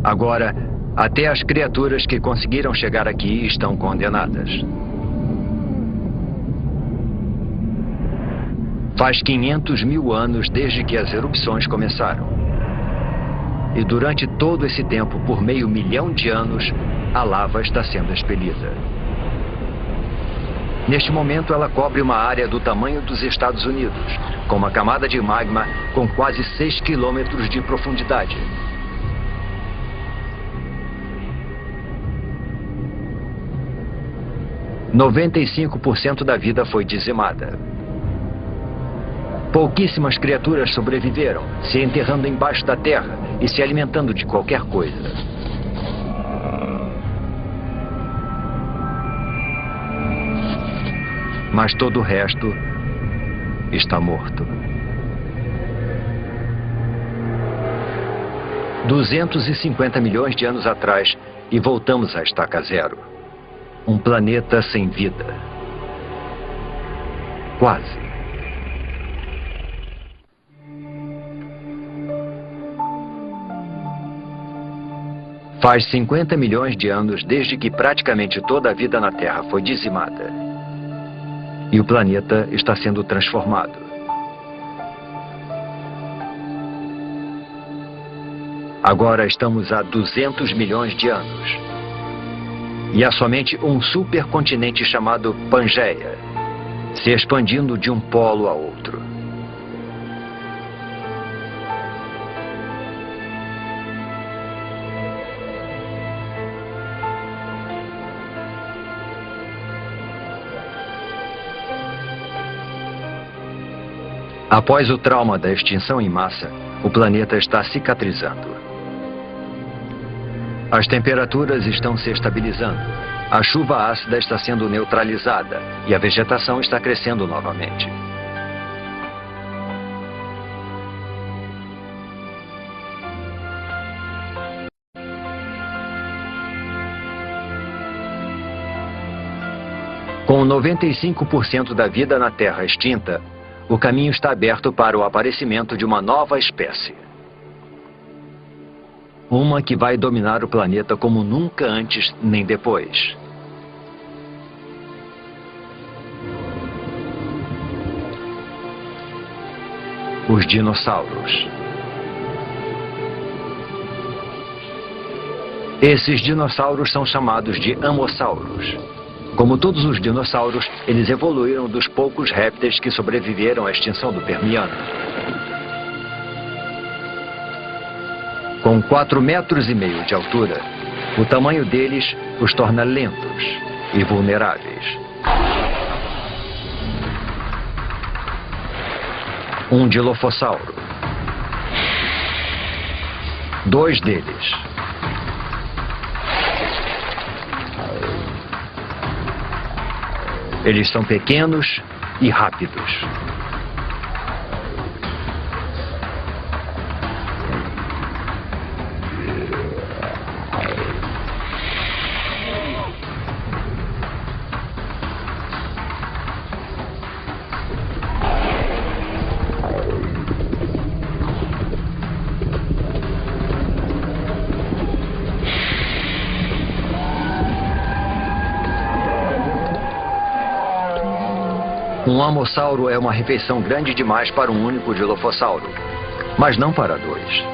Agora, até as criaturas que conseguiram chegar aqui estão condenadas. Faz 500 mil anos desde que as erupções começaram. E durante todo esse tempo, por meio milhão de anos, a lava está sendo expelida. Neste momento, ela cobre uma área do tamanho dos Estados Unidos, com uma camada de magma com quase 6 quilômetros de profundidade. « 95% da vida foi dizimada. Pouquíssimas criaturas sobreviveram, se enterrando embaixo da terra e se alimentando de qualquer coisa. Mas todo o resto está morto. 250 milhões de anos atrás e voltamos à estaca zero. Um planeta sem vida. Quase. Faz 50 milhões de anos desde que praticamente toda a vida na Terra foi dizimada. E o planeta está sendo transformado. Agora estamos há 200 milhões de anos. E há somente um supercontinente chamado Pangeia, se expandindo de um polo a outro. Após o trauma da extinção em massa, o planeta está cicatrizando. As temperaturas estão se estabilizando, a chuva ácida está sendo neutralizada e a vegetação está crescendo novamente. Com 95% da vida na Terra extinta, o caminho está aberto para o aparecimento de uma nova espécie. Uma que vai dominar o planeta como nunca antes nem depois. Os dinossauros. Esses dinossauros são chamados de amossauros. Como todos os dinossauros, eles evoluíram dos poucos répteis que sobreviveram à extinção do Permiano. Com 4,5 metros de altura, o tamanho deles os torna lentos e vulneráveis. Um dilofossauro. 2 deles. Eles são pequenos e rápidos. Um amossauro é uma refeição grande demais para um único dilofossauro, mas não para 2.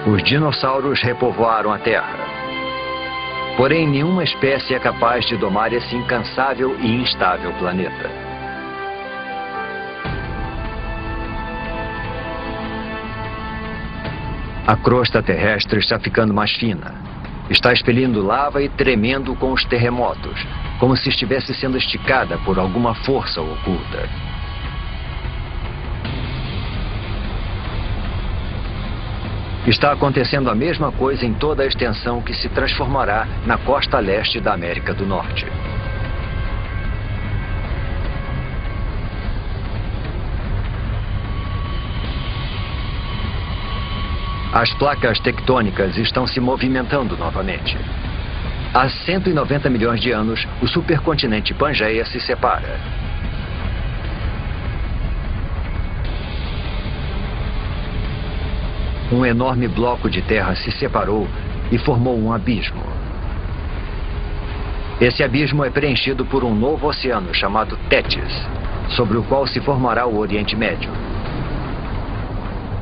Os dinossauros repovoaram a Terra. Porém, nenhuma espécie é capaz de domar esse incansável e instável planeta. A crosta terrestre está ficando mais fina. Está expelindo lava e tremendo com os terremotos, como se estivesse sendo esticada por alguma força oculta. Está acontecendo a mesma coisa em toda a extensão que se transformará na costa leste da América do Norte. As placas tectônicas estão se movimentando novamente. Há 190 milhões de anos, o supercontinente Pangeia se separa. um enorme bloco de terra se separou e formou um abismo. Esse abismo é preenchido por um novo oceano chamado Tétis, sobre o qual se formará o Oriente Médio.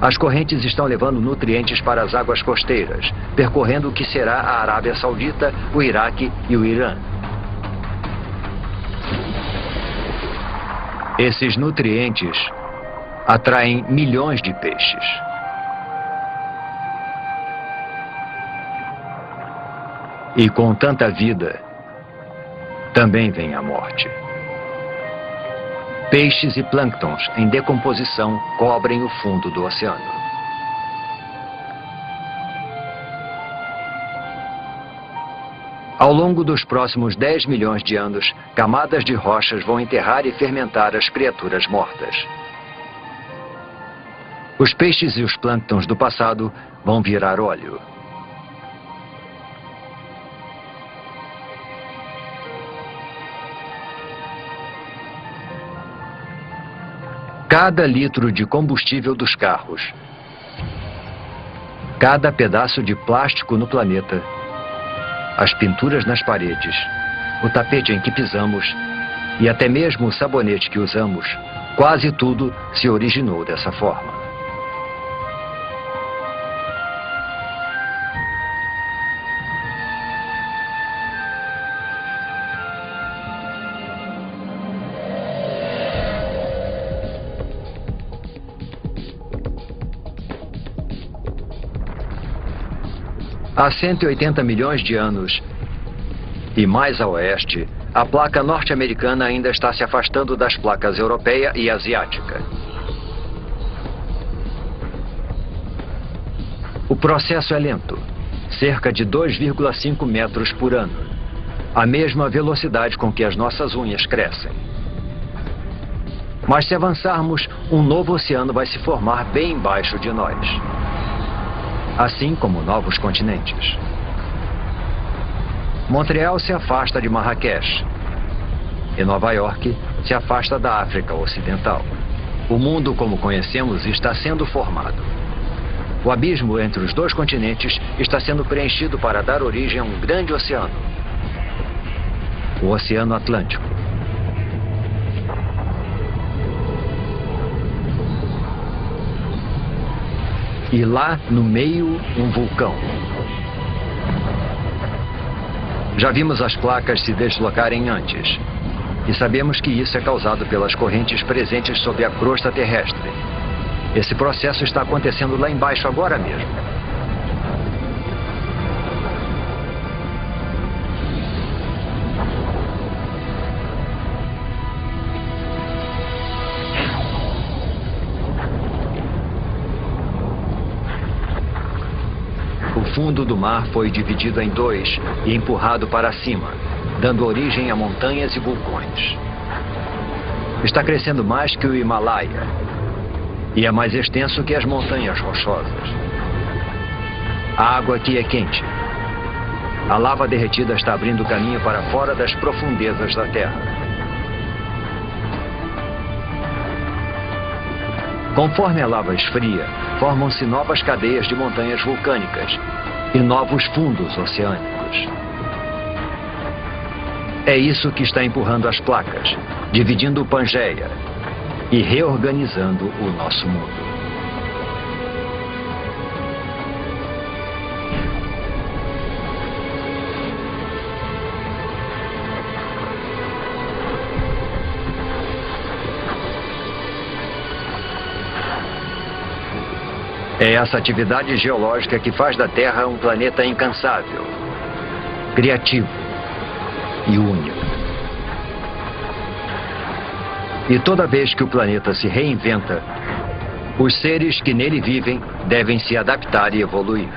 As correntes estão levando nutrientes para as águas costeiras, percorrendo o que será a Arábia Saudita, o Iraque e o Irã. Esses nutrientes atraem milhões de peixes. E com tanta vida, também vem a morte. Peixes e plânctons em decomposição cobrem o fundo do oceano. Ao longo dos próximos 10 milhões de anos, camadas de rochas vão enterrar e fermentar as criaturas mortas. Os peixes e os plânctons do passado vão virar óleo. Cada litro de combustível dos carros, cada pedaço de plástico no planeta, as pinturas nas paredes, o tapete em que pisamos e até mesmo o sabonete que usamos, quase tudo se originou dessa forma. Há 180 milhões de anos, e mais a oeste, a placa norte-americana ainda está se afastando das placas europeia e asiática. O processo é lento, cerca de 2,5 metros por ano, a mesma velocidade com que as nossas unhas crescem. Mas se avançarmos, um novo oceano vai se formar bem embaixo de nós. Assim como novos continentes. Montreal se afasta de Marrakech e Nova York se afasta da África Ocidental. O mundo como conhecemos está sendo formado. O abismo entre os dois continentes está sendo preenchido para dar origem a um grande oceano, o Oceano Atlântico. E lá, no meio, um vulcão. Já vimos as placas se deslocarem antes. E sabemos que isso é causado pelas correntes presentes sob a crosta terrestre. Esse processo está acontecendo lá embaixo agora mesmo. O fundo do mar foi dividido em dois e empurrado para cima, dando origem a montanhas e vulcões. Está crescendo mais que o Himalaia e é mais extenso que as montanhas rochosas. A água aqui é quente. A lava derretida está abrindo caminho para fora das profundezas da Terra. Conforme a lava esfria, formam-se novas cadeias de montanhas vulcânicas e novos fundos oceânicos. É isso que está empurrando as placas, dividindo o Pangeia e reorganizando o nosso mundo. É essa atividade geológica que faz da Terra um planeta incansável, criativo e único. E toda vez que o planeta se reinventa, os seres que nele vivem devem se adaptar e evoluir.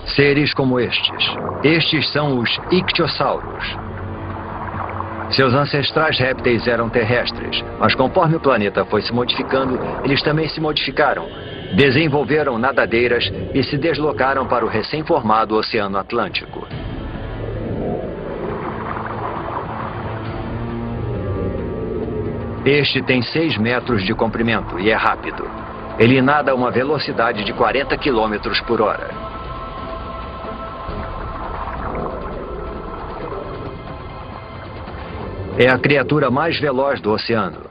Seres como estes. Estes são os ictiossauros. Seus ancestrais répteis eram terrestres, mas conforme o planeta foi se modificando, eles também se modificaram. Desenvolveram nadadeiras e se deslocaram para o recém-formado Oceano Atlântico. Este tem 6 metros de comprimento e é rápido. Ele nada a uma velocidade de 40 quilômetros por hora. É a criatura mais veloz do oceano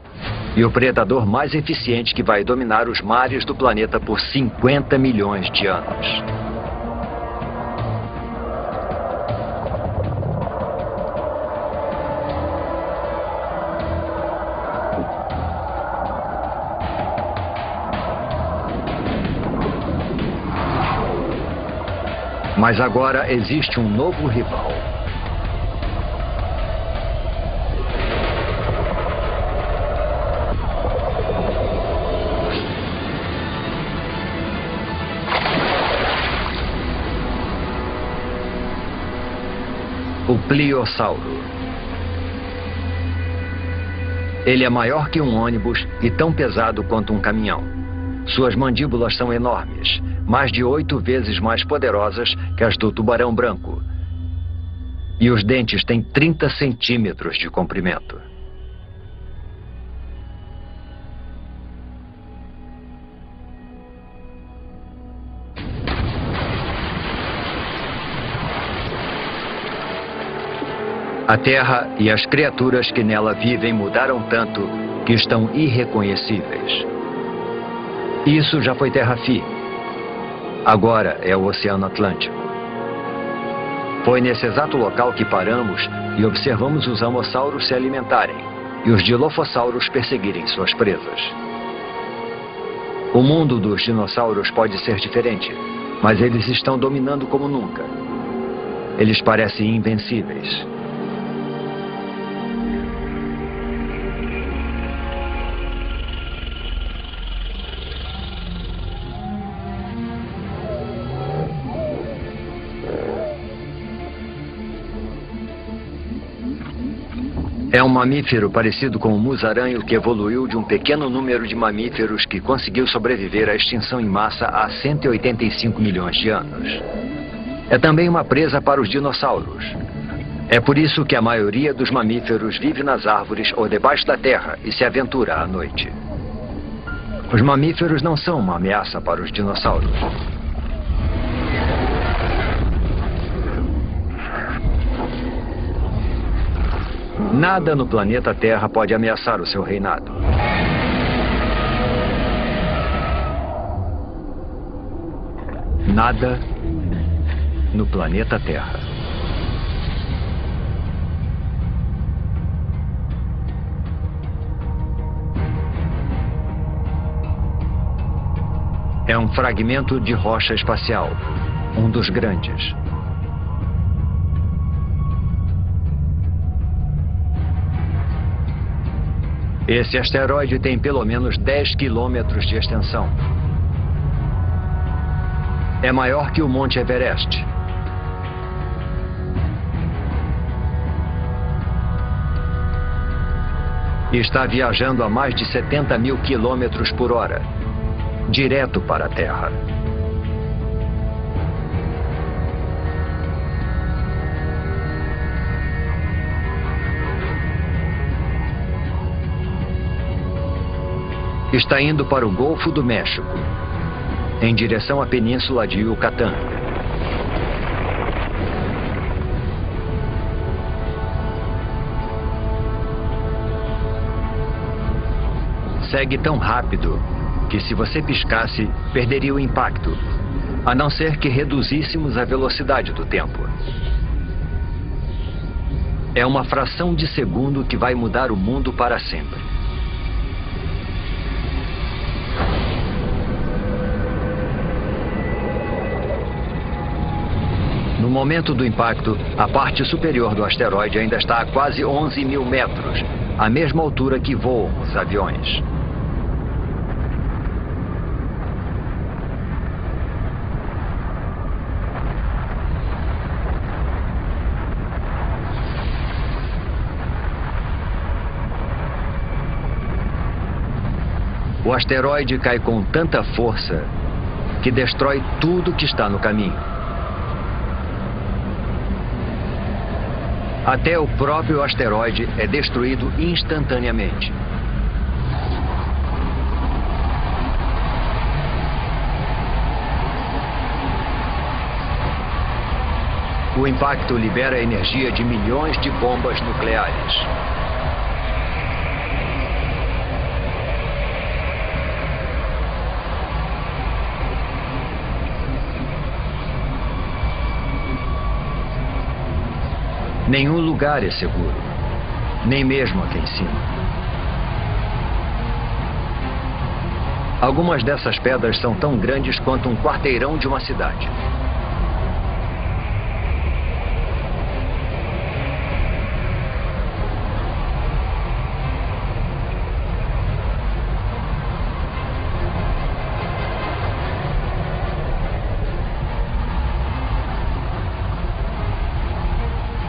e o predador mais eficiente que vai dominar os mares do planeta por 50 milhões de anos. Mas agora existe um novo rival. O Pliossauro. Ele é maior que um ônibus e tão pesado quanto um caminhão. Suas mandíbulas são enormes, mais de 8 vezes mais poderosas que as do tubarão branco. E os dentes têm 30 centímetros de comprimento. A Terra e as criaturas que nela vivem mudaram tanto que estão irreconhecíveis. Isso já foi terra-firme. Agora é o Oceano Atlântico. Foi nesse exato local que paramos e observamos os amossauros se alimentarem e os dilofossauros perseguirem suas presas. O mundo dos dinossauros pode ser diferente, mas eles estão dominando como nunca. Eles parecem invencíveis. É um mamífero parecido com o musaranho que evoluiu de um pequeno número de mamíferos que conseguiu sobreviver à extinção em massa há 185 milhões de anos. É também uma presa para os dinossauros. É por isso que a maioria dos mamíferos vive nas árvores ou debaixo da terra e se aventura à noite. Os mamíferos não são uma ameaça para os dinossauros. Nada no planeta Terra pode ameaçar o seu reinado. Nada no planeta Terra. É um fragmento de rocha espacial, um dos grandes. Esse asteroide tem pelo menos 10 quilômetros de extensão. É maior que o Monte Everest. E está viajando a mais de 70 mil quilômetros por hora, direto para a Terra. Está indo para o Golfo do México, em direção à Península de Yucatán. Segue tão rápido que, se você piscasse, perderia o impacto, a não ser que reduzíssemos a velocidade do tempo. É uma fração de segundo que vai mudar o mundo para sempre. No momento do impacto, a parte superior do asteroide ainda está a quase 11 mil metros, a mesma altura que voam os aviões. O asteroide cai com tanta força que destrói tudo que está no caminho. Até o próprio asteroide é destruído instantaneamente. O impacto libera a energia de milhões de bombas nucleares. Nenhum lugar é seguro, nem mesmo aqui em cima. Algumas dessas pedras são tão grandes quanto um quarteirão de uma cidade.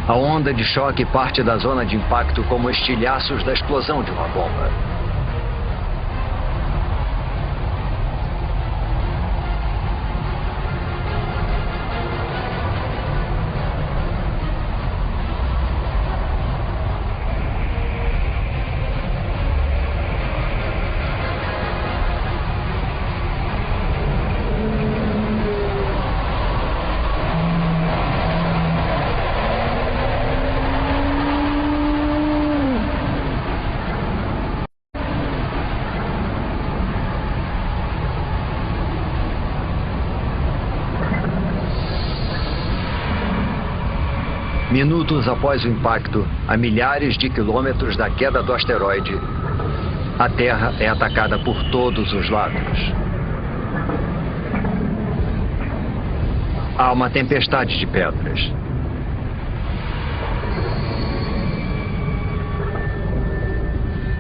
A onda de choque parte da zona de impacto como estilhaços da explosão de uma bomba. Minutos após o impacto, a milhares de quilômetros da queda do asteroide, a Terra é atacada por todos os lados. Há uma tempestade de pedras.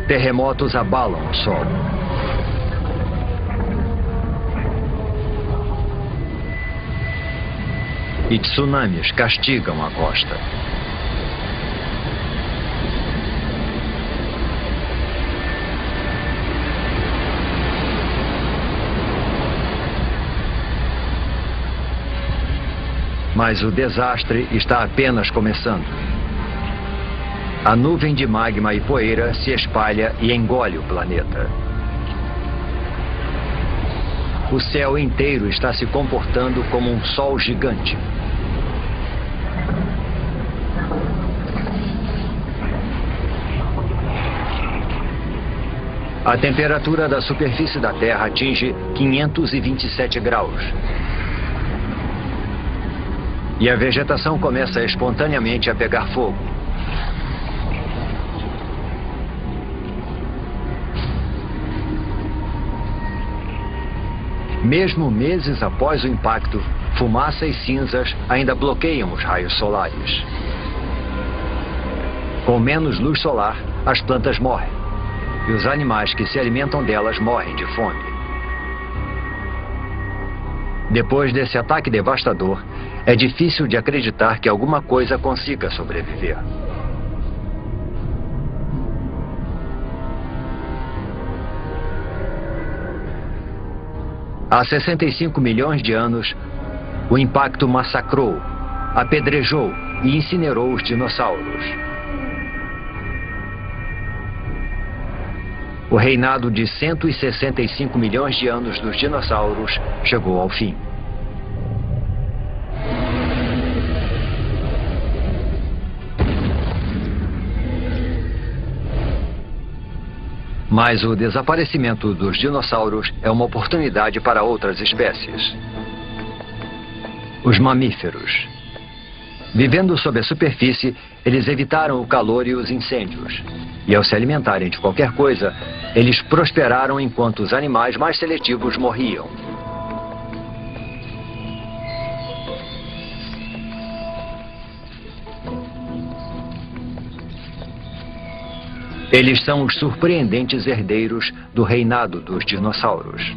Terremotos abalam o solo. E tsunamis castigam a costa. Mas o desastre está apenas começando. A nuvem de magma e poeira se espalha e engole o planeta. O céu inteiro está se comportando como um sol gigante. A temperatura da superfície da Terra atinge 527 graus. E a vegetação começa espontaneamente a pegar fogo. Mesmo meses após o impacto, fumaça e cinzas ainda bloqueiam os raios solares. Com menos luz solar, as plantas morrem. E os animais que se alimentam delas morrem de fome. Depois desse ataque devastador, é difícil de acreditar que alguma coisa consiga sobreviver. Há 65 milhões de anos, o impacto massacrou, apedrejou e incinerou os dinossauros. O reinado de 165 milhões de anos dos dinossauros chegou ao fim. Mas o desaparecimento dos dinossauros é uma oportunidade para outras espécies. Os mamíferos. Vivendo sob a superfície, eles evitaram o calor e os incêndios. E ao se alimentarem de qualquer coisa, eles prosperaram enquanto os animais mais seletivos morriam. Eles são os surpreendentes herdeiros do reinado dos dinossauros.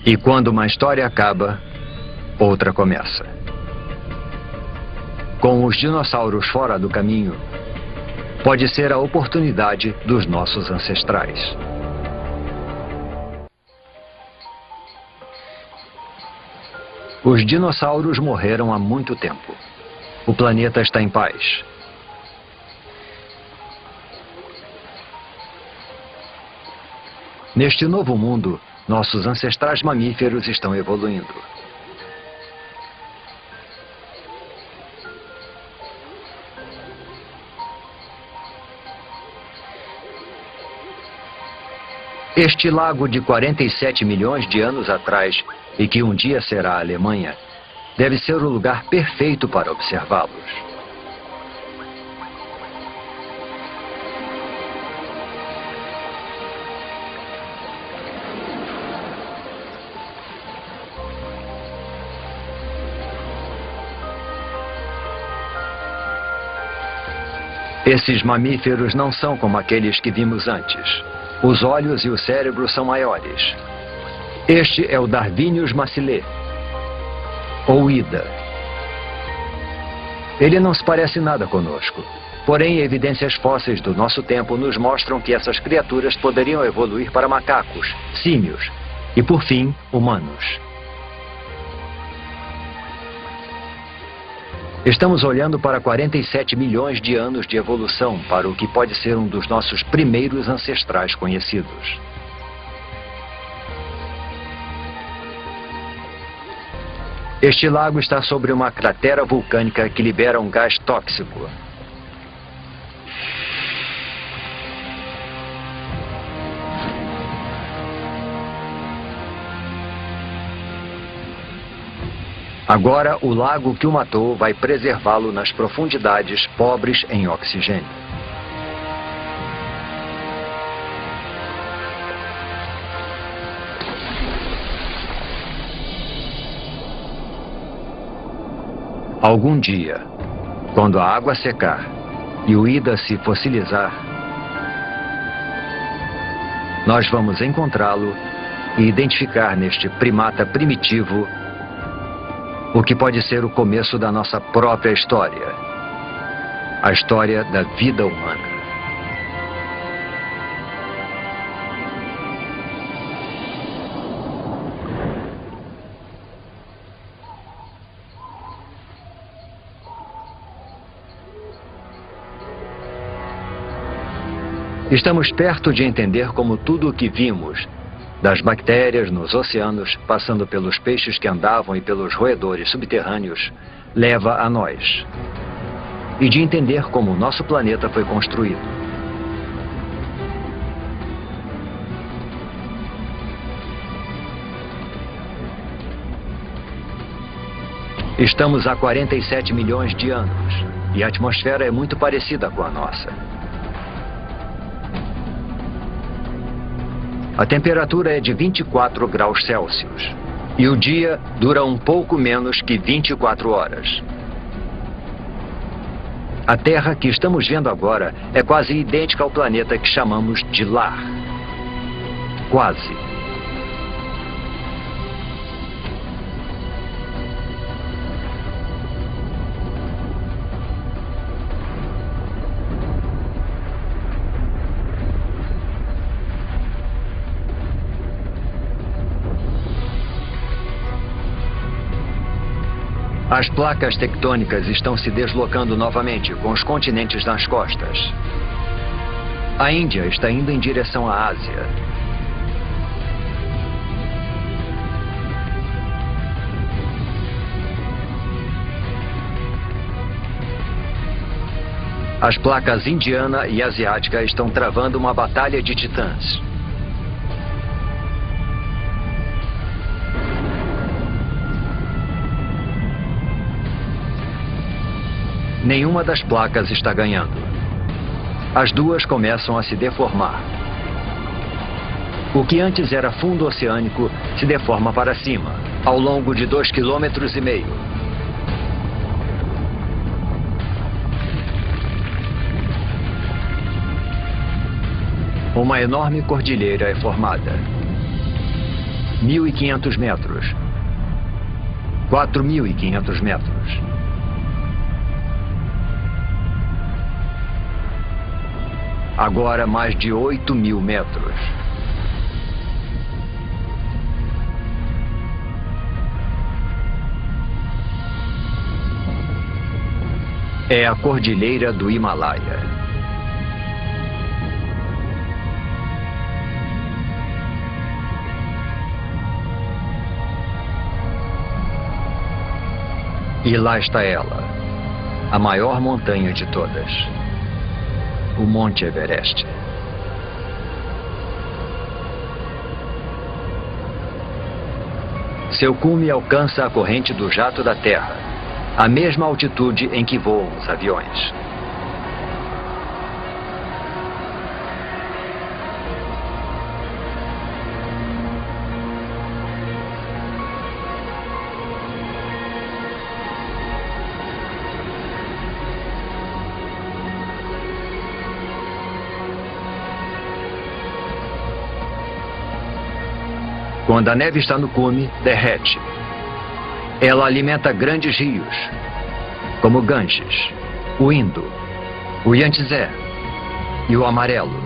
E quando uma história acaba, outra começa. Com os dinossauros fora do caminho, pode ser a oportunidade dos nossos ancestrais. Os dinossauros morreram há muito tempo. O planeta está em paz. Neste novo mundo, nossos ancestrais mamíferos estão evoluindo. Este lago de 47 milhões de anos atrás, e que um dia será a Alemanha, deve ser o lugar perfeito para observá-los. Esses mamíferos não são como aqueles que vimos antes. Os olhos e o cérebro são maiores. Este é o Darwinius massilae, ou Ida. Ele não se parece nada conosco. Porém, evidências fósseis do nosso tempo nos mostram que essas criaturas poderiam evoluir para macacos, símios e, por fim, humanos. Estamos olhando para 47 milhões de anos de evolução para o que pode ser um dos nossos primeiros ancestrais conhecidos. Este lago está sobre uma cratera vulcânica que libera um gás tóxico. Agora, o lago que o matou vai preservá-lo nas profundidades pobres em oxigênio. Algum dia, quando a água secar e o Ida se fossilizar, nós vamos encontrá-lo e identificar neste primata primitivo o que pode ser o começo da nossa própria história, a história da vida humana. Estamos perto de entender como tudo o que vimos, das bactérias nos oceanos, passando pelos peixes que andavam e pelos roedores subterrâneos, leva a nós. E de entender como o nosso planeta foi construído. Estamos há 47 milhões de anos, e a atmosfera é muito parecida com a nossa. A temperatura é de 24 graus Celsius e o dia dura um pouco menos que 24 horas. A Terra que estamos vendo agora é quase idêntica ao planeta que chamamos de lar. Quase. As placas tectônicas estão se deslocando novamente, com os continentes nas costas. A Índia está indo em direção à Ásia. As placas indiana e asiática estão travando uma batalha de titãs. Nenhuma das placas está ganhando. As duas começam a se deformar. O que antes era fundo oceânico se deforma para cima, ao longo de 2,5 km. Uma enorme cordilheira é formada. 1.500 metros. 4.500 metros. Agora mais de 8.000 metros. É a Cordilheira do Himalaia. E lá está ela, a maior montanha de todas, o Monte Everest. Seu cume alcança a corrente do jato da Terra, a mesma altitude em que voam os aviões. Quando a neve está no cume, derrete. Ela alimenta grandes rios, como o Ganges, o Indo, o Yangtze e o Amarelo.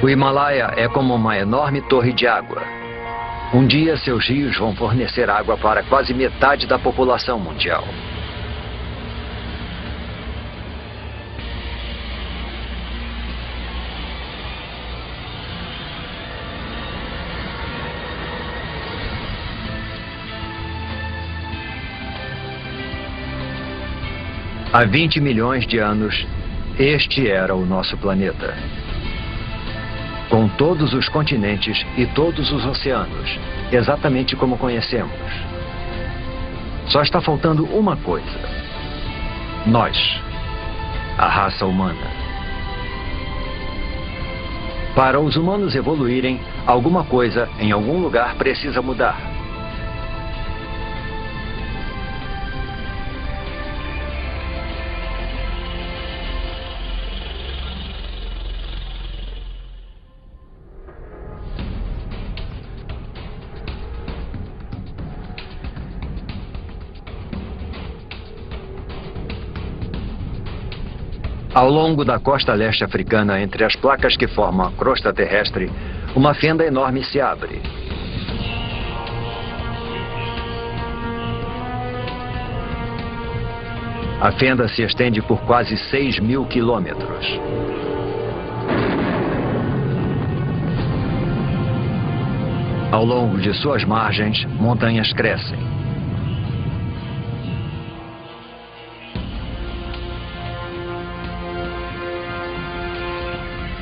O Himalaia é como uma enorme torre de água. Um dia, seus rios vão fornecer água para quase metade da população mundial. Há 20 milhões de anos, este era o nosso planeta. Com todos os continentes e todos os oceanos, exatamente como conhecemos. Só está faltando uma coisa. Nós, a raça humana. Para os humanos evoluírem, alguma coisa em algum lugar precisa mudar. Ao longo da costa leste africana, entre as placas que formam a crosta terrestre, uma fenda enorme se abre. A fenda se estende por quase 6.000 quilômetros. Ao longo de suas margens, montanhas crescem.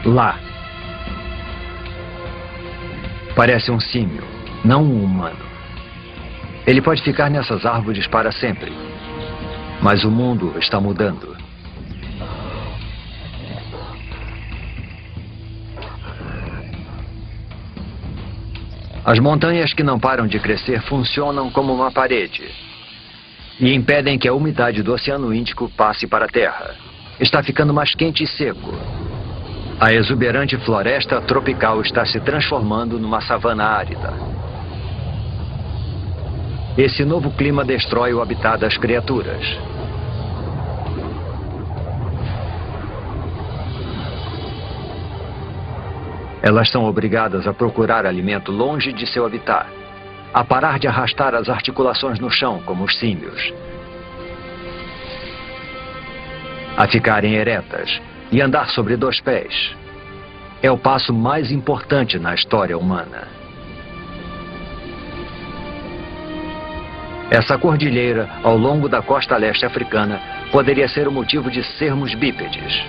Lá. Parece um símio, não um humano. Ele pode ficar nessas árvores para sempre. Mas o mundo está mudando. As montanhas que não param de crescer funcionam como uma parede e impedem que a umidade do Oceano Índico passe para a Terra. Está ficando mais quente e seco. A exuberante floresta tropical está se transformando numa savana árida. Esse novo clima destrói o habitat das criaturas. Elas são obrigadas a procurar alimento longe de seu habitat, a parar de arrastar as articulações no chão, como os símios, a ficarem eretas e andar sobre 2 pés. É o passo mais importante na história humana. Essa cordilheira, ao longo da costa leste africana, poderia ser o motivo de sermos bípedes.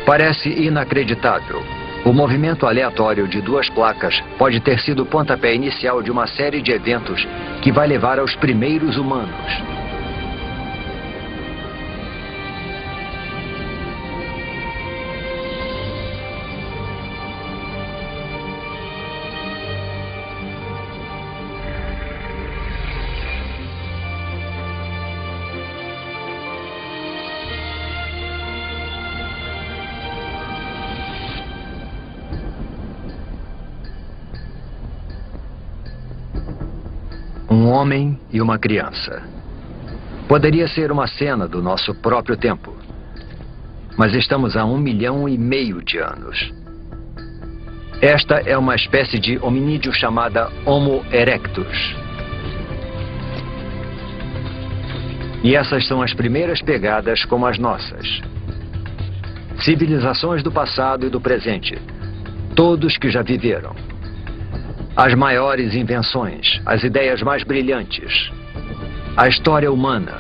Parece inacreditável. O movimento aleatório de 2 placas pode ter sido o pontapé inicial de uma série de eventos que vai levar aos primeiros humanos. Um homem e uma criança. Poderia ser uma cena do nosso próprio tempo. Mas estamos a 1,5 milhão de anos. Esta é uma espécie de hominídeo chamada Homo erectus. E essas são as primeiras pegadas como as nossas. Civilizações do passado e do presente. Todos que já viveram. As maiores invenções, as ideias mais brilhantes. A história humana,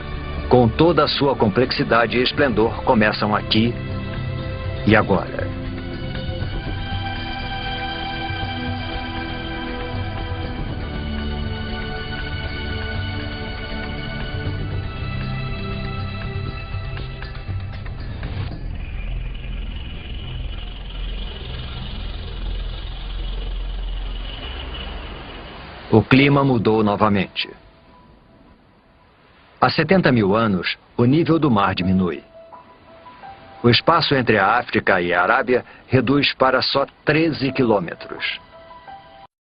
com toda a sua complexidade e esplendor, começam aqui e agora. O clima mudou novamente. Há 70 mil anos, o nível do mar diminui. O espaço entre a África e a Arábia reduz para só 13 quilômetros.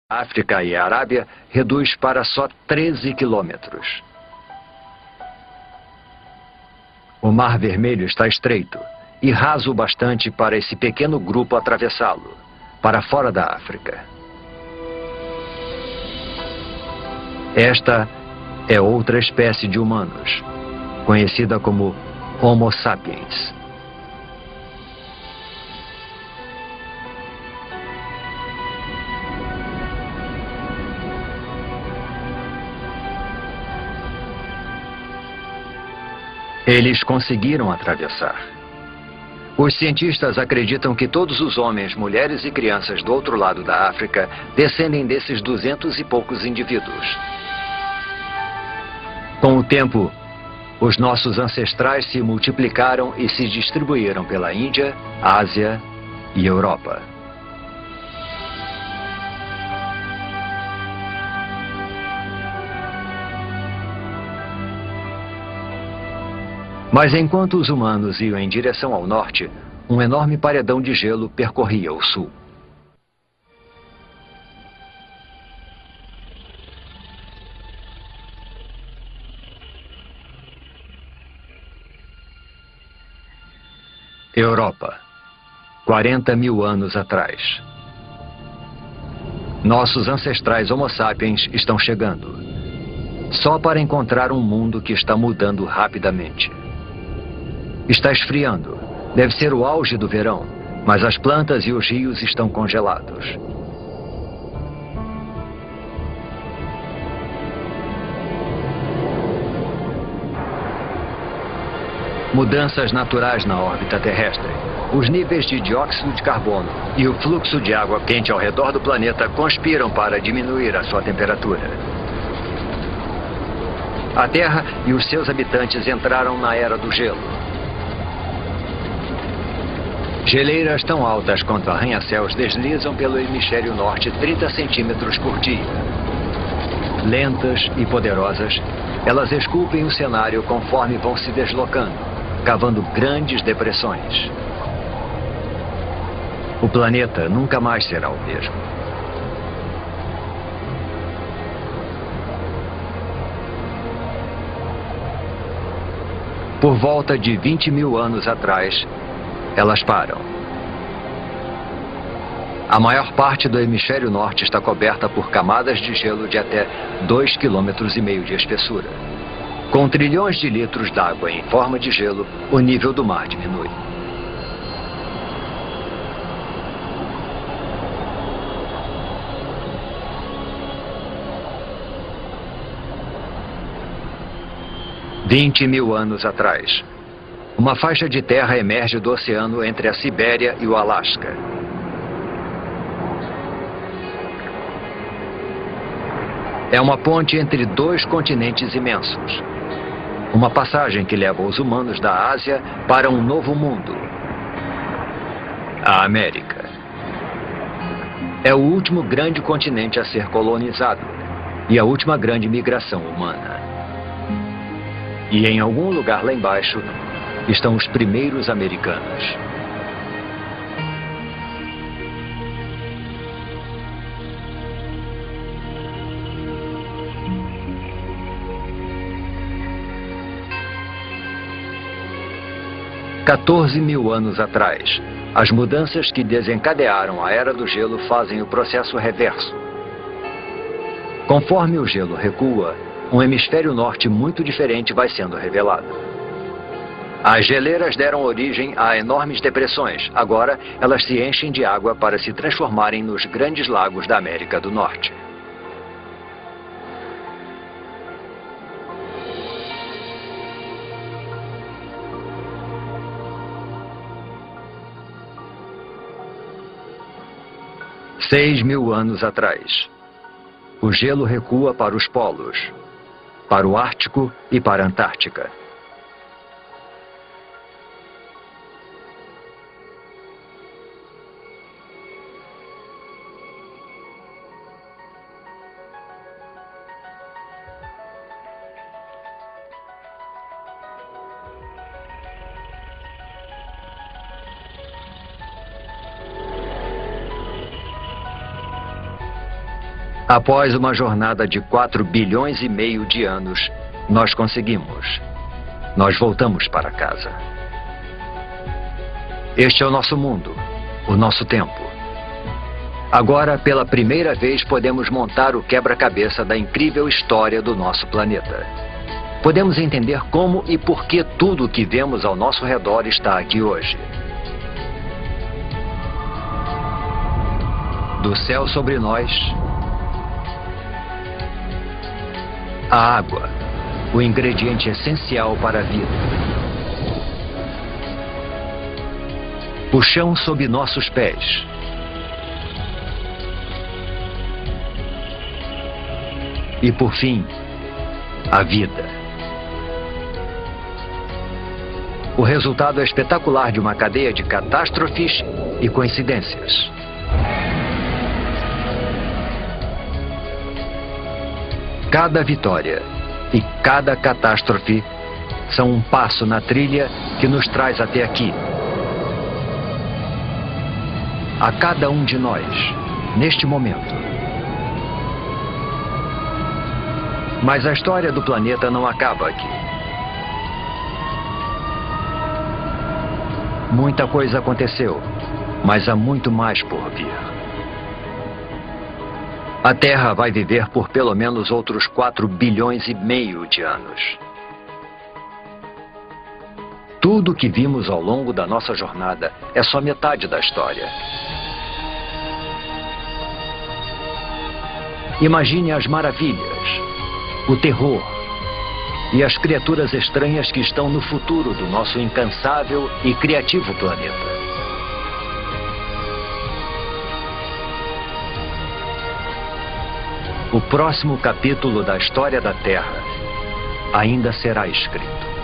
A África e a Arábia reduz para só 13 quilômetros. O Mar Vermelho está estreito e raso o bastante para esse pequeno grupo atravessá-lo, para fora da África. Esta é outra espécie de humanos, conhecida como Homo sapiens. Eles conseguiram atravessar. Os cientistas acreditam que todos os homens, mulheres e crianças do outro lado da África descendem desses 200 e poucos indivíduos. Com o tempo, os nossos ancestrais se multiplicaram e se distribuíram pela Índia, Ásia e Europa. Mas enquanto os humanos iam em direção ao norte, um enorme paredão de gelo percorria o sul. Europa, 40 mil anos atrás. Nossos ancestrais Homo sapiens estão chegando, só para encontrar um mundo que está mudando rapidamente. Está esfriando, deve ser o auge do verão, mas as plantas e os rios estão congelados. Mudanças naturais na órbita terrestre. Os níveis de dióxido de carbono e o fluxo de água quente ao redor do planeta conspiram para diminuir a sua temperatura. A Terra e os seus habitantes entraram na era do gelo. Geleiras tão altas quanto arranha-céus deslizam pelo hemisfério norte 30 centímetros por dia. Lentas e poderosas, elas esculpem o cenário conforme vão se deslocando, cavando grandes depressões. O planeta nunca mais será o mesmo. Por volta de 20 mil anos atrás, elas param. A maior parte do hemisfério norte está coberta por camadas de gelo de até 2,5 km de espessura. Com trilhões de litros d'água em forma de gelo, o nível do mar diminui. $20 mil atrás, uma faixa de terra emerge do oceano entre a Sibéria e o Alasca. É uma ponte entre dois continentes imensos. Uma passagem que leva os humanos da Ásia para um novo mundo, a América. É o último grande continente a ser colonizado e a última grande migração humana. E em algum lugar lá embaixo estão os primeiros americanos. $14 mil atrás, as mudanças que desencadearam a Era do Gelo fazem o processo reverso. Conforme o gelo recua, um hemisfério norte muito diferente vai sendo revelado. As geleiras deram origem a enormes depressões. Agora, elas se enchem de água para se transformarem nos grandes lagos da América do Norte. 6.000 anos atrás. O gelo recua para os polos, para o Ártico e para a Antártica. Após uma jornada de 4 bilhões e meio de anos, nós conseguimos. Nós voltamos para casa. Este é o nosso mundo, o nosso tempo. Agora, pela primeira vez, podemos montar o quebra-cabeça da incrível história do nosso planeta. Podemos entender como e por que tudo o que vemos ao nosso redor está aqui hoje. Do céu sobre nós, a água, o ingrediente essencial para a vida. O chão sob nossos pés. E por fim, a vida. O resultado é espetacular de uma cadeia de catástrofes e coincidências. Cada vitória e cada catástrofe são um passo na trilha que nos traz até aqui. A cada um de nós, neste momento. Mas a história do planeta não acaba aqui. Muita coisa aconteceu, mas há muito mais por vir. A Terra vai viver por pelo menos outros 4 bilhões e meio de anos. Tudo o que vimos ao longo da nossa jornada é só metade da história. Imagine as maravilhas, o terror e as criaturas estranhas que estão no futuro do nosso incansável e criativo planeta. O próximo capítulo da história da Terra ainda será escrito.